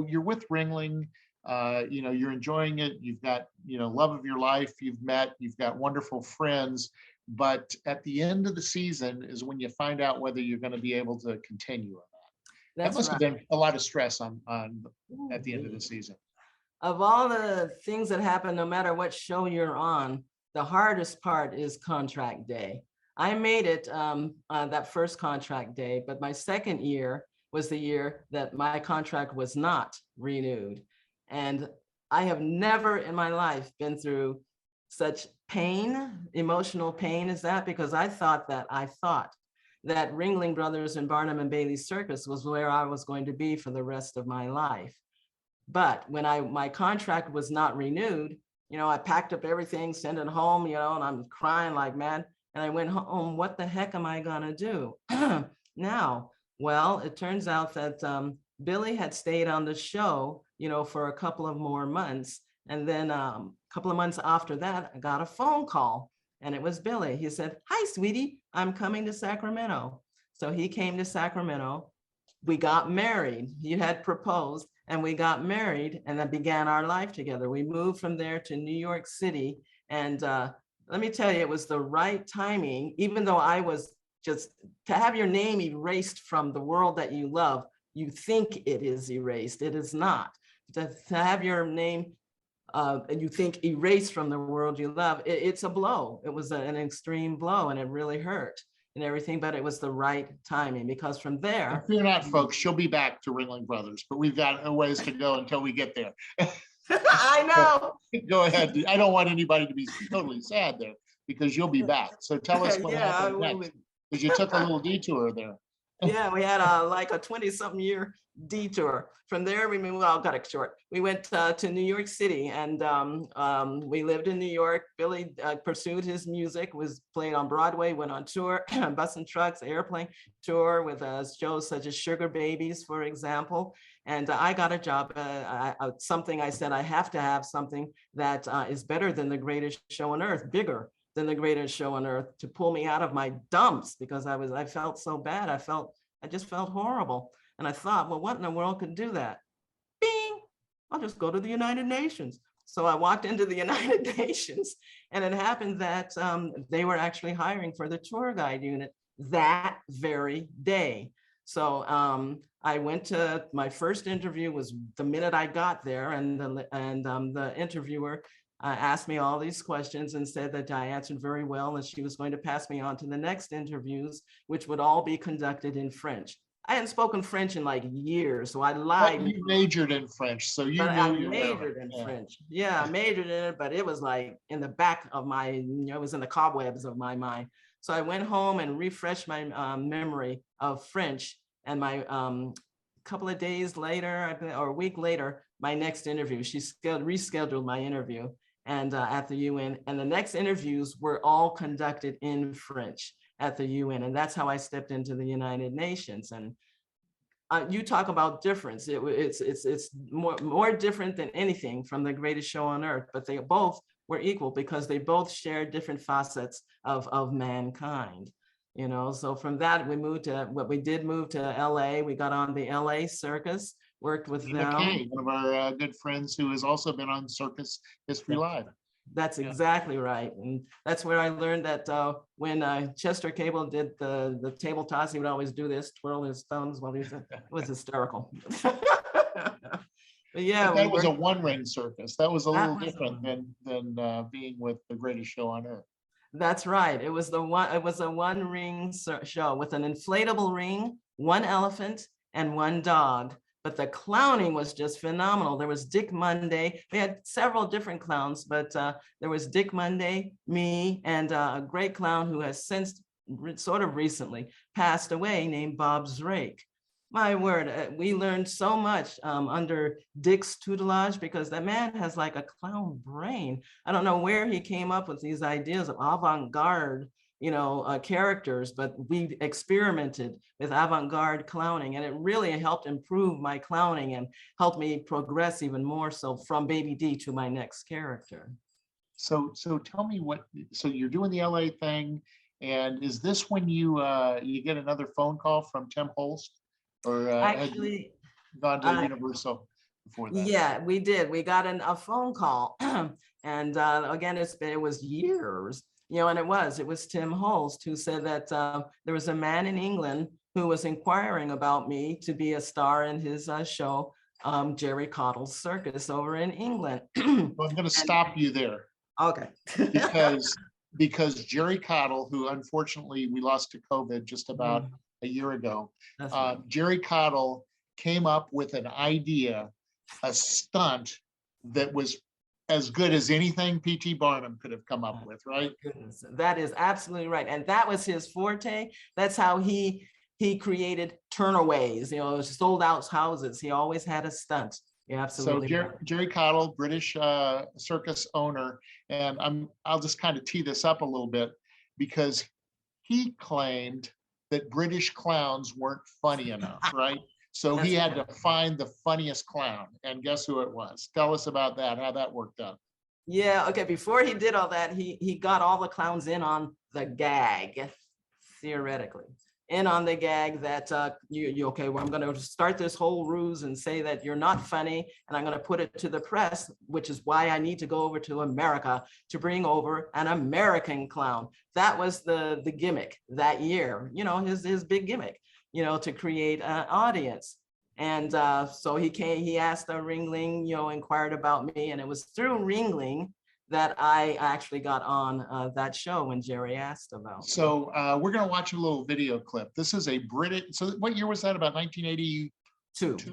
you're with Ringling. You're enjoying it. You've got, love of your life. You've got wonderful friends. But at the end of the season is when you find out whether you're going to be able to continue or not. That must have been a lot of stress on at the end of the season. Of all the things that happen, no matter what show you're on, the hardest part is contract day. I made it that first contract day, but my second year was the year that my contract was not renewed. And I have never in my life been through such pain, emotional pain as that, because I thought that Ringling Brothers and Barnum and Bailey Circus was where I was going to be for the rest of my life. But when my contract was not renewed, I packed up everything, sent it home, and I'm crying like mad. And I went home, what the heck am I gonna do now? Well, it turns out that Billy had stayed on the show, for a couple of more months. And then a couple of months after that, I got a phone call, and it was Billy. He said, "Hi, sweetie, I'm coming to Sacramento." So he came to Sacramento. We got married. He had proposed, and we got married, and then began our life together. We moved from there to New York City. And let me tell you, it was the right timing, even though I was just, to have your name erased from the world that you love, you think it is erased. It is not. To have your name, and you think erased from the world you love, it's a blow. It was an extreme blow, and it really hurt and everything, but it was the right timing, because from there— Fear not, folks, she'll be back to Ringling Brothers, but we've got a ways to go until we get there. I know. Go ahead. I don't want anybody to be totally sad there because you'll be back. So tell us what Yeah, happened next, because you took a little detour there. yeah, we had like a 20-something year detour. From there, we moved, well, I'll cut it short. We went to New York City, and we lived in New York. Billy pursued his music, was played on Broadway, went on tour, Bus and Trucks, Airplane tour with shows such as Sugar Babies, for example. And I got a job, something I said, I have to have something that is better than the greatest show on earth, bigger than the greatest show on earth, to pull me out of my dumps, because I felt so bad. I just felt horrible. And I thought, well, what in the world could do that? Bing, I'll just go to the United Nations. So I walked into the United Nations, and it happened that they were actually hiring for the tour guide unit that very day. So I went to, my first interview was the minute I got there, and the interviewer asked me all these questions and said that I answered very well, and she was going to pass me on to the next interviews, which would all be conducted in French. I hadn't spoken French in like years, so I lied. But you majored in French, so you But knew I you majored in French. Yeah, I majored in it, but it was like in the back of my, it was in the cobwebs of my mind. So I went home and refreshed my memory of French, and my couple of days later, or a week later, my next interview, she rescheduled my interview and at the UN, and the next interviews were all conducted in French at the UN, and that's how I stepped into the United Nations. And you talk about difference. It's more different than anything from the greatest show on earth, but they both were equal because they both shared different facets of mankind. You know, so from that we moved to move to LA. We got on the LA Circus, worked with them. Okay, one of our good friends who has also been on Circus History Live. That's exactly right. And that's where I learned that when Chester Cable did the table toss, he would always do this, twirl his thumbs while he was, it was hysterical. But yeah, that was a one-ring circus. That was a little different than being with the greatest show on earth. That's right. It was a one-ring show with an inflatable ring, one elephant, and one dog. But the clowning was just phenomenal. There was Dick Monday. We had several different clowns, but there was Dick Monday, me, and a great clown who has since sort of recently passed away, named Bob Zrake. My word, we learned so much under Dick's tutelage, because that man has like a clown brain. I don't know where he came up with these ideas of avant-garde, you know, characters, but we experimented with avant-garde clowning, and it really helped improve my clowning and helped me progress even more so from Baby D to my next character. So tell me so you're doing the LA thing, and is this when you get another phone call from Tim Holst? Or actually gone to Universal before that? Yeah, we did. We got a phone call, and again, it was years, you know, and it was Tim Holst who said that there was a man in England who was inquiring about me to be a star in his show, Jerry Cottle's Circus over in England. Well, I'm going to stop you there. Okay. because Jerry Cottle, who unfortunately we lost to COVID just about a year ago, right. Jerry Cottle came up with an idea, a stunt that was as good as anything P.T. Barnum could have come up with, right? Goodness, that is absolutely right. And that was his forte. That's how he created turnaways, you know, sold out houses. He always had a stunt. Yeah, absolutely. So Jerry Cottle, British circus owner, and I'll just kind of tee this up a little bit, because he claimed that British clowns weren't funny enough, right? So he had to find the funniest clown, and guess who it was? Tell us about that, how that worked out. Yeah, okay, before he did all that, he got all the clowns in on the gag, theoretically. In on the gag that okay, well, I'm going to start this whole ruse and say that you're not funny, and I'm going to put it to the press, which is why I need to go over to America to bring over an American clown. That was the gimmick that year, you know, his big gimmick, you know, to create an audience. And so he asked Ringling, you know, inquired about me, and it was through Ringling that I actually got on that show when Jerry asked about. So we're going to watch a little video clip. This is a British, so what year was that? About 1980? Two. So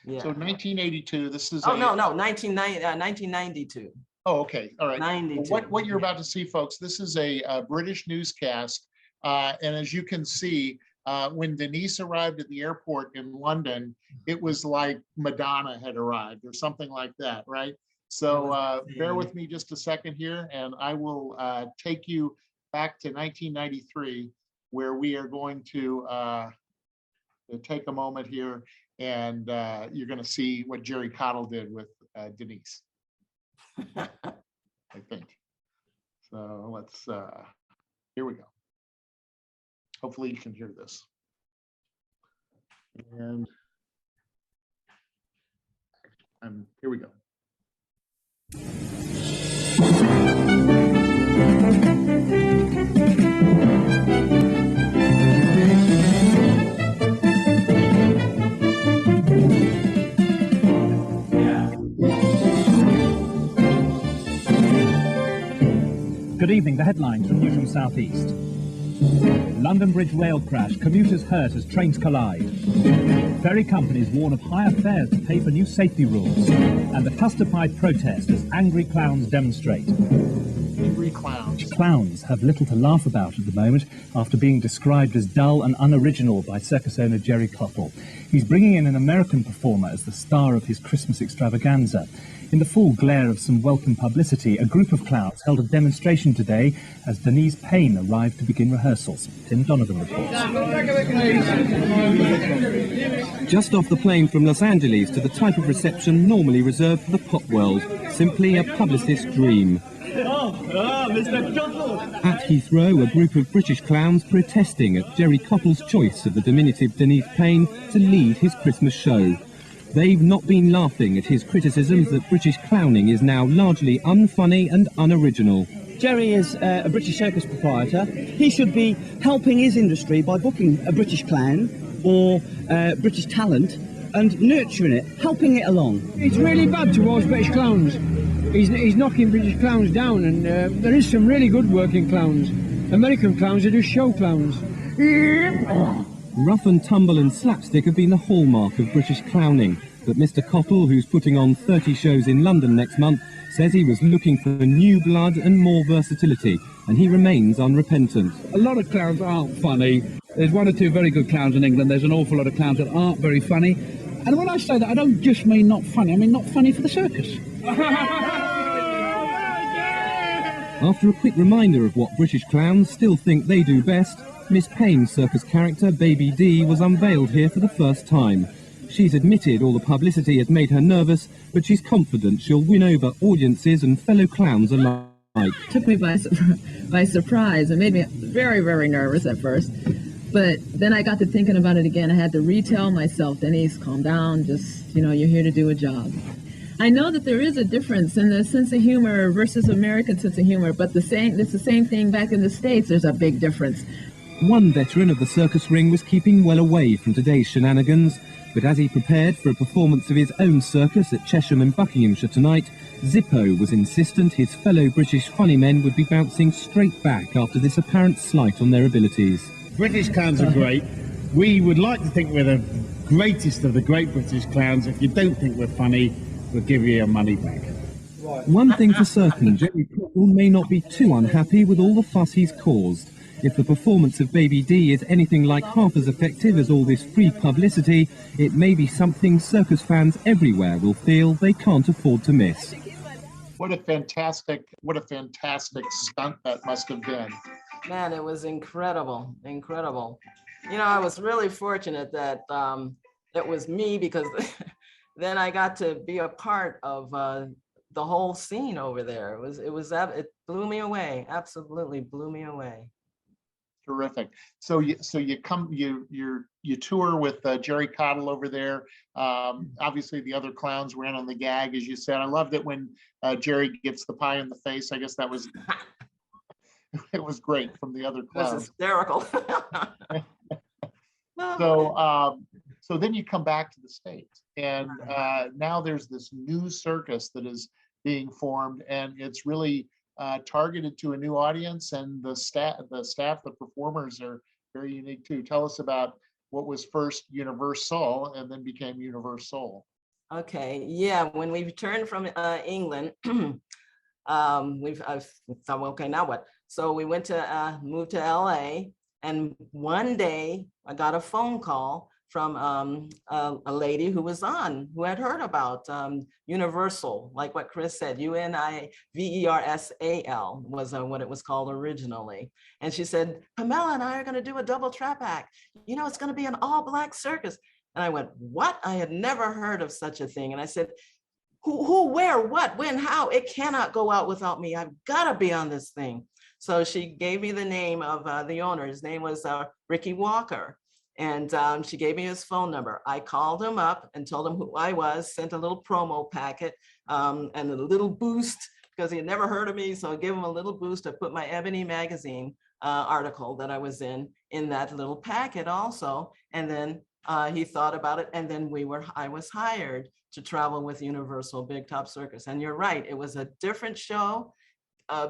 Yeah. 1982, this is Oh, no, 1992. Oh, okay, all right. 92. What you're about to see, folks, this is a British newscast. And as you can see, when Danise arrived at the airport in London, it was like Madonna had arrived or something like that, right? So bear with me just a second here, and I will take you back to 1993, where we are going to take a moment here, and you're going to see what Jerry Cottle did with Danise. I think. So let's, here we go. Hopefully you can hear this. And here we go. Good evening. The headlines from News from South East. London Bridge rail crash. Commuters hurt as trains collide. Ferry companies warn of higher fares to pay for new safety rules. And the justified protest as angry clowns demonstrate. Angry clowns. Clowns have little to laugh about at the moment after being described as dull and unoriginal by circus owner Jerry Cottle. He's bringing in an American performer as the star of his Christmas extravaganza. In the full glare of some welcome publicity, a group of clowns held a demonstration today as Danise Payne arrived to begin rehearsals. Tim Donovan reports. Just off the plane from Los Angeles to the type of reception normally reserved for the pop world, simply a publicist's dream. At Heathrow, a group of British clowns protesting at Jerry Cottle's choice of the diminutive Danise Payne to lead his Christmas show. They've not been laughing at his criticisms that British clowning is now largely unfunny and unoriginal. Jerry is a British circus proprietor. He should be helping his industry by booking a British clown or British talent and nurturing it, helping it along. It's really bad towards British clowns. He's knocking British clowns down, and there is some really good working clowns. American clowns are just show clowns. Rough and tumble and slapstick have been the hallmark of British clowning, but Mr. Cottle, who's putting on 30 shows in London next month, says he was looking for new blood and more versatility, and he remains unrepentant. A lot of clowns aren't funny. There's one or two very good clowns in England. There's an awful lot of clowns that aren't very funny. And when I say that, I don't just mean not funny, I mean not funny for the circus. After a quick reminder of what British clowns still think they do best, Miss Payne's circus character, Baby D, was unveiled here for the first time. She's admitted all the publicity has made her nervous, but she's confident she'll win over audiences and fellow clowns alike. Took me by surprise. It made me very, very nervous at first. But then I got to thinking about it again. I had to retell myself, Danise, calm down, just, you're here to do a job. I know that there is a difference in the sense of humor versus American sense of humor, but it's the same thing back in the States. There's a big difference. One veteran of the circus ring was keeping well away from today's shenanigans, but as he prepared for a performance of his own circus at Chesham and Buckinghamshire tonight, Zippo was insistent his fellow British funny men would be bouncing straight back after this apparent slight on their abilities. British clowns are great. We would like to think we're the greatest of the great British clowns. If you don't think we're funny, we'll give you your money back. One thing for certain, Jerry Cottle may not be too unhappy with all the fuss he's caused. If the performance of Baby D is anything like half as effective as all this free publicity, it may be something circus fans everywhere will feel they can't afford to miss. What a fantastic stunt that must have been. Man, it was incredible, incredible. I was really fortunate that it was me, because then I got to be a part of the whole scene over there. It blew me away, absolutely blew me away. Terrific. So you tour with Jerry Cottle over there. Obviously the other clowns ran on the gag, as you said. I loved it when Jerry gets the pie in the face. I guess that was it was great from the other clowns. It was hysterical. So then you come back to the States, and now there's this new circus that is being formed, and it's really targeted to a new audience, and the staff, the performers are very unique too. Tell us about what was first Universal and then became Universal. Okay, yeah, when we returned from England, we thought, well, okay, now what? So we went to moved to LA, and one day I got a phone call from a lady who had heard about Universal, like what Chris said, UNIVERSAL was what it was called originally. And she said, Pamela and I are going to do a double trap act. You know, it's going to be an all Black circus. And I went, what? I had never heard of such a thing. And I said, who, where, what, when, how? It cannot go out without me. I've got to be on this thing. So she gave me the name of the owner. His name was Ricky Walker. And she gave me his phone number. I called him up and told him who I was, sent a little promo packet and a little boost because he had never heard of me. So I gave him a little boost. I put my Ebony magazine article that I was in that little packet also. And then he thought about it. And then I was hired to travel with Universal Big Top Circus. And you're right, it was a different show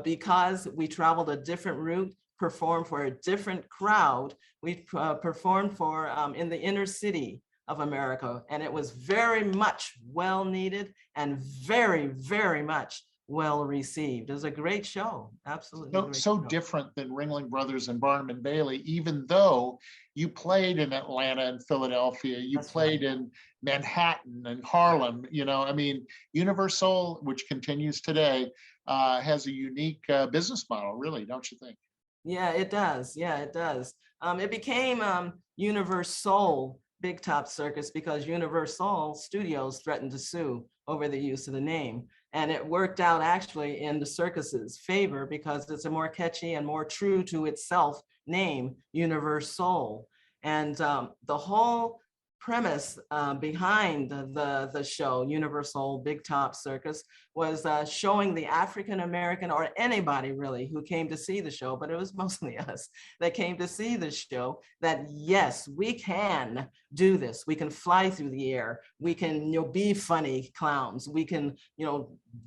because we traveled a different route, performed for a different crowd. We performed for in the inner city of America, and it was very much well needed and very, very much well received. It was a great show, absolutely. So different than Ringling Brothers and Barnum and Bailey, even though you played in Atlanta and Philadelphia, you played in Manhattan and Harlem. You know, I mean, Universal, which continues today, has a unique business model, really, don't you think? Yeah, it does. Yeah, it does. It became Universal Big Top Circus because Universal Studios threatened to sue over the use of the name. And it worked out actually in the circus's favor because it's a more catchy and more true to itself name, Universal. And the whole premise behind the show, Universal Big Top Circus, was showing the African-American or anybody really who came to see the show, but it was mostly us that came to see the show, that yes, we can do this. We can fly through the air. We can, be funny clowns. We can,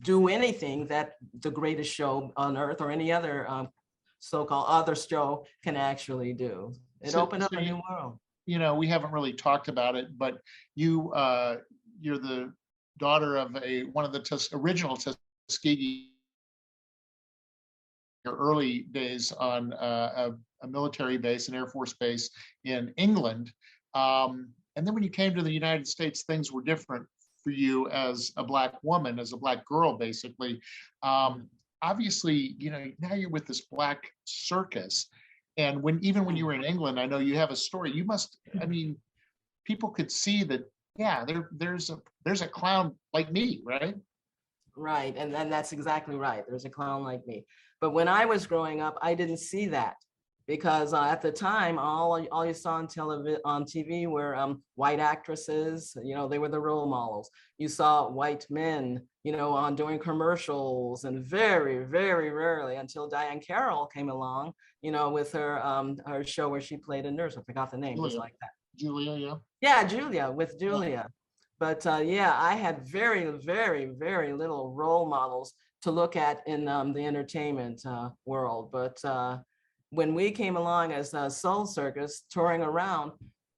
do anything that the greatest show on earth or any other so-called other show can actually do. It opened up a new world. We haven't really talked about it, but you're the daughter of one of the original Tuskegee, your early days on a military base, an Air Force base in England. And then when you came to the United States, things were different for you as a Black woman, as a Black girl, basically. Obviously, now you're with this Black circus. And even when you were in England, I know you have a story. You must, people could see that, yeah, there's a clown like me, right? Right, and that's exactly right. There's a clown like me. But when I was growing up, I didn't see that because at the time, all you saw on TV were white actresses. They were the role models. You saw white men, doing commercials, and very, very rarely until Diane Carroll came along, with her show where she played a nurse. I forgot the name. It was like that. Julia, yeah. Yeah, Julia, with Julia. But I had very, very, very little role models to look at in the entertainment world. But when we came along as Soul Circus touring around,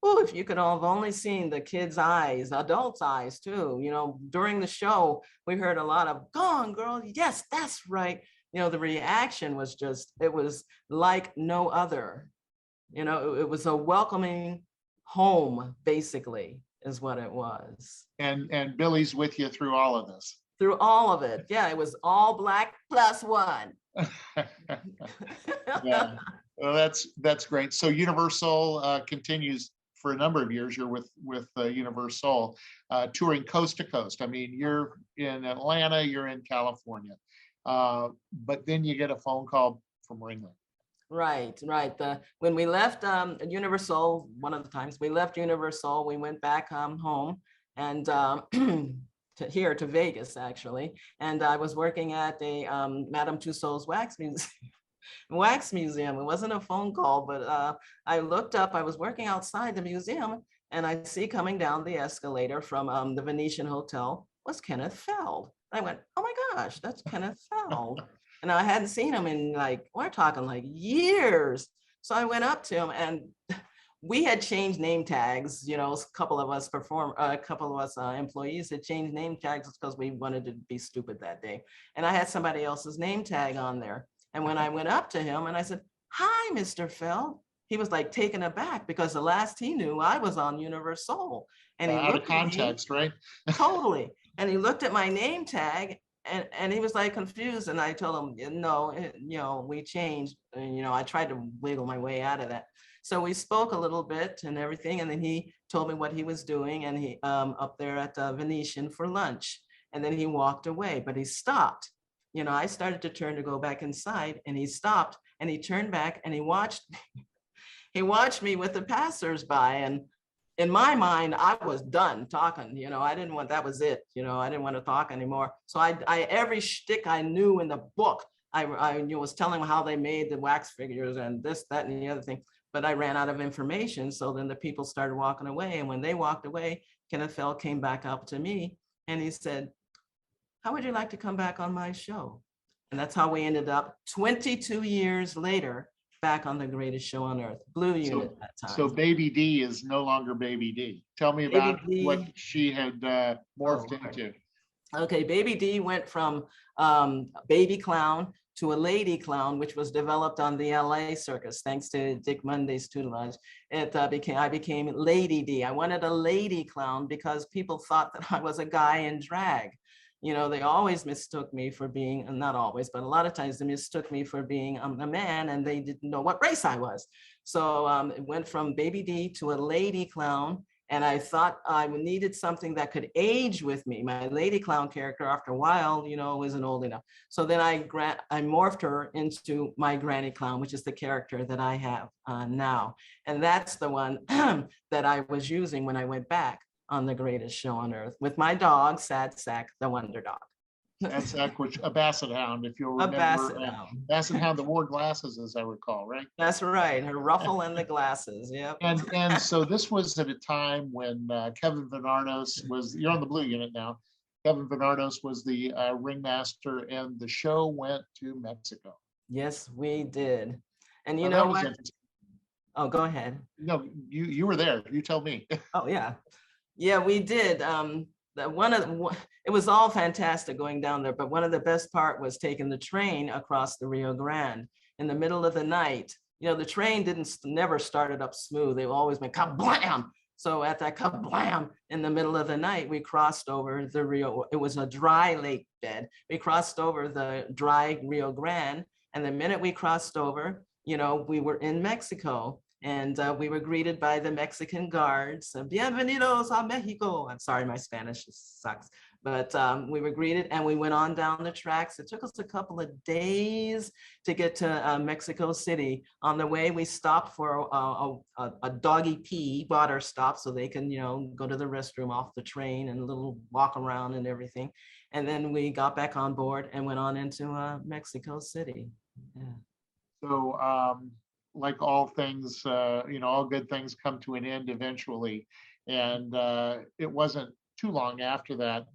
if you could have only seen the kids' eyes, adults' eyes too. During the show, we heard a lot of, "Go on, girl, yes, that's right." The reaction was it was like no other. It was a welcoming home, basically, is what it was. And Billy's with you through all of this. Through all of it. Yeah, it was all Black plus one. Yeah, well, that's great. So Universal continues for a number of years. You're with Universal, touring coast to coast. You're in Atlanta, you're in California, but then you get a phone call from Ringling. Right. When we left Universal, one of the times we left Universal, we went back home and to Vegas, actually. And I was working at a Madame Tussauds wax museum. It wasn't a phone call, but I looked up, I was working outside the museum, and I see coming down the escalator from the Venetian Hotel was Kenneth Feld. I went, oh my gosh, that's Kenneth Feld. And I hadn't seen him in we're talking years. So I went up to him, and we had changed name tags, you know, a couple of us employees had changed name tags because we wanted to be stupid that day. And I had somebody else's name tag on there. And when I went up to him and I said, "Hi, Mr. Feld," he was like taken aback because the last he knew I was on Universal. And he Out of looked at me, context, right? totally. And he looked at my name tag and he was like confused. And I told him, no, you know, we changed. And, you know, I tried to wiggle my way out of that. So we spoke a little bit and everything. And then he told me what he was doing. And he up there at Venetian for lunch. And then he walked away, but he stopped. You know, I started to turn to go back inside and he stopped and he turned back and he watched me. He watched me with the passersby. And in my mind, I was done talking. You know, I didn't want, that was it. You know, I didn't want to talk anymore. So I every shtick I knew in the book, I was telling them how they made the wax figures and this, that, and the other thing. But I ran out of information. So then the people started walking away. And when they walked away, Kenneth Feld came back up to me and he said, "How would you like to come back on my show?" And that's how we ended up 22 years later, back on the greatest show on earth, Blue Unit at that time. So Baby D is no longer Baby D. Tell me about what she had morphed into. Okay, Baby D went from baby clown to a lady clown, which was developed on the LA circus, thanks to Dick Monday's tutelage. I became Lady D. I wanted a lady clown because people thought that I was a guy in drag. You know, they always mistook me for being, not always, but a lot of times they mistook me for being a man and they didn't know what race I was. So it went from Baby D to a lady clown. And I thought I needed something that could age with me. My lady clown character, after a while, you know, wasn't old enough. So then I morphed her into my granny clown, which is the character that I have now. And that's the one that I was using when I went back on the greatest show on earth with my dog, Sad Sack, the Wonder Dog. Sad Sack, which a basset hound, if you'll remember. A basset hound. Basset hound that wore glasses, as I recall, right? That's right, her ruffle and the glasses, yep. And so this was at a time when Kevin Van Arnos was, you're on the Blue Unit now, Kevin Van Arnos was the ringmaster and the show went to Mexico. Yes, we did. And you know what? Oh, go ahead. No, you were there, you tell me. Oh, yeah. Yeah, we did. It was all fantastic going down there, but one of the best part was taking the train across the Rio Grande in the middle of the night. You know, the train never started up smooth. They always went kablam. So at that kablam in the middle of the night, we crossed over the Rio. It was a dry lake bed. We crossed over the dry Rio Grande, and the minute we crossed over, you know, we were in Mexico. And we were greeted by the Mexican guards. Bienvenidos a Mexico. I'm sorry, my Spanish sucks. But we were greeted and we went on down the tracks. It took us a couple of days to get to Mexico City. On the way, we stopped for a doggy pee water stop so they can, you know, go to the restroom off the train and a little walk around and everything. And then we got back on board and went on into Mexico City. Yeah. So, like all things, you know, all good things come to an end eventually. And it wasn't too long after that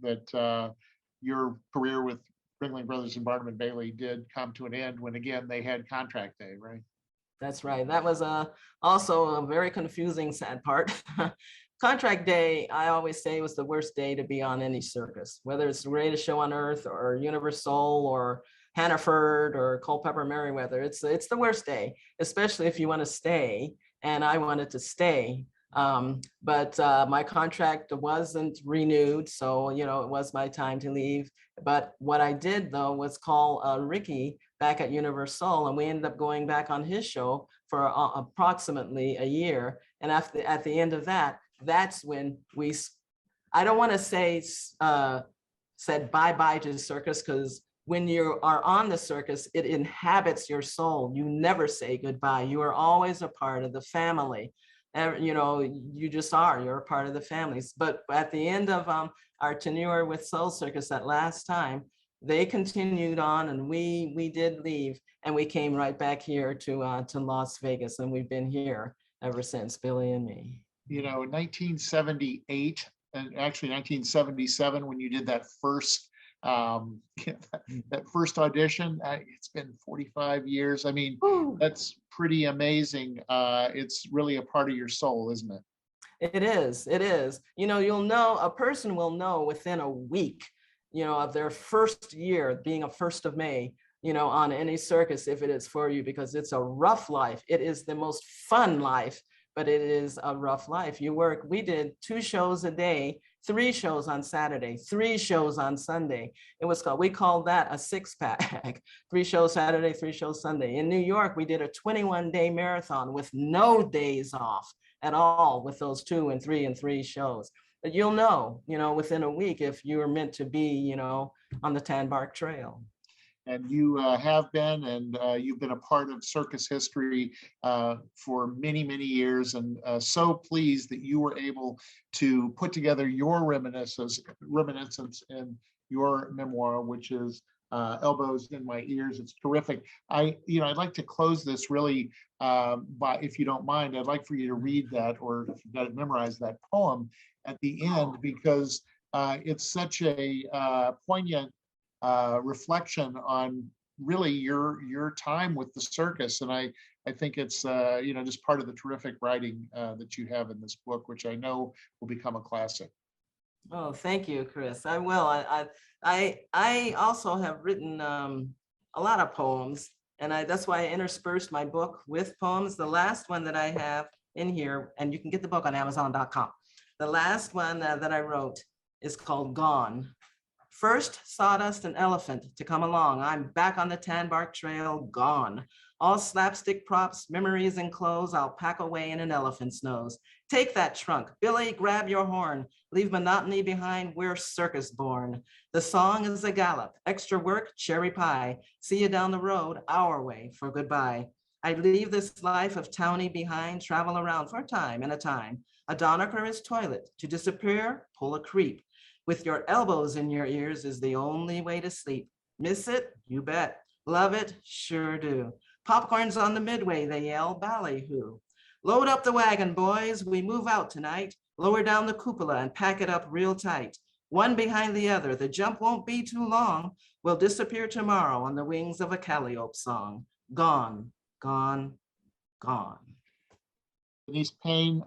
your career with Ringling Brothers and Barnum and Bailey did come to an end when, again, they had contract day, right? That's right. That was also a very confusing, sad part. Contract day, I always say, was the worst day to be on any circus, whether it's the greatest show on earth or Universal or Hannaford or Culpeper Merriweather. It's the worst day, especially if you want to stay. And I wanted to stay, but my contract wasn't renewed, so you know it was my time to leave. But what I did though was call Ricky back at Universal, and we ended up going back on his show for approximately a year. And at the end of that, that's when I don't want to say said bye-bye to the circus, because when you are on the circus, it inhabits your soul. You never say goodbye. You are always a part of the family. You know, you just are, you're a part of the families. But at the end of our tenure with Soul Circus that last time, they continued on and we did leave and we came right back here to Las Vegas, and we've been here ever since, Billy and me. You know, in 1978 and actually 1977, when you did that first audition, it's been 45 years. I mean, that's pretty amazing. It's really a part of your soul, isn't it? It is. It is. You know, a person will know within a week, of their first year being a 1st of May, on any circus, if it is for you, because it's a rough life. It is the most fun life, but it is a rough life. We did 2 shows a day, 3 shows on Saturday, 3 shows on Sunday. We called that a 6-pack, 3 shows Saturday, 3 shows Sunday. In New York, we did a 21-day marathon with no days off at all with those 2 and 3 and 3 shows. But you'll know, within a week if you're meant to be, on the Tanbark Trail. And you have been, and you've been a part of circus history for many, many years, and so pleased that you were able to put together your reminiscence in your memoir, which is Elbows in My Ears. It's terrific. I'd like to close this really by, if you don't mind, I'd like for you to read that, or if you've got it memorized, that poem at the end, because it's such a poignant reflection on really your time with the circus. And I think it's just part of the terrific writing that you have in this book, which I know will become a classic. Oh, thank you, Chris. I will. I also have written a lot of poems, and that's why I interspersed my book with poems. The last one that I have in here, and you can get the book on Amazon.com. The last one that I wrote is called Gone. First sawdust and elephant to come along. I'm back on the Tanbark Trail, gone. All slapstick props, memories and clothes, I'll pack away in an elephant's nose. Take that trunk, Billy, grab your horn. Leave monotony behind, we're circus born. The song is a gallop, extra work, cherry pie. See you down the road, our way for goodbye. I leave this life of townie behind, travel around for a time and a time. A Donaker is toilet, to disappear, pull a creep. With your elbows in your ears is the only way to sleep. Miss it? You bet. Love it? Sure do. Popcorn's on the midway, they yell, ballyhoo. Load up the wagon, boys. We move out tonight. Lower down the cupola and pack it up real tight. One behind the other. The jump won't be too long. We'll disappear tomorrow on the wings of a Calliope song. Gone, gone, gone. Danise Payne,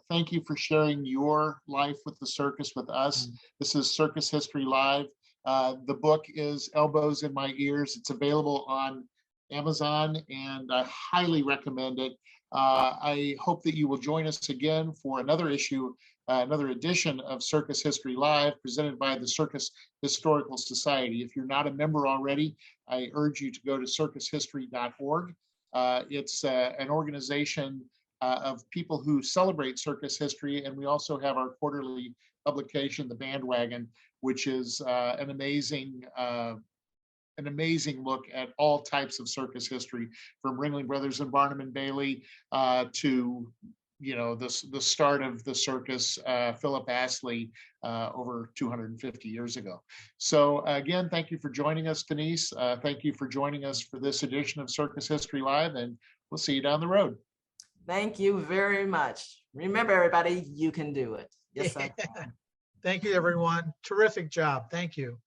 thank you for sharing your life with the circus with us. This is Circus History Live. The book is Elbows in My Ears. It's available on Amazon, and I highly recommend it. I hope that you will join us again for another edition of Circus History Live, presented by the Circus Historical Society. If you're not a member already, I urge you to go to circushistory.org. It's an organization of people who celebrate circus history, and we also have our quarterly publication, The Bandwagon, which is an amazing look at all types of circus history, from Ringling Brothers and Barnum and Bailey to the start of the circus, Philip Astley, over 250 years ago. So again, thank you for joining us, Danise. Thank you for joining us for this edition of Circus History Live, and we'll see you down the road. Thank you very much. Remember, everybody, you can do it. Yes, I can. Thank you, everyone. Terrific job. Thank you.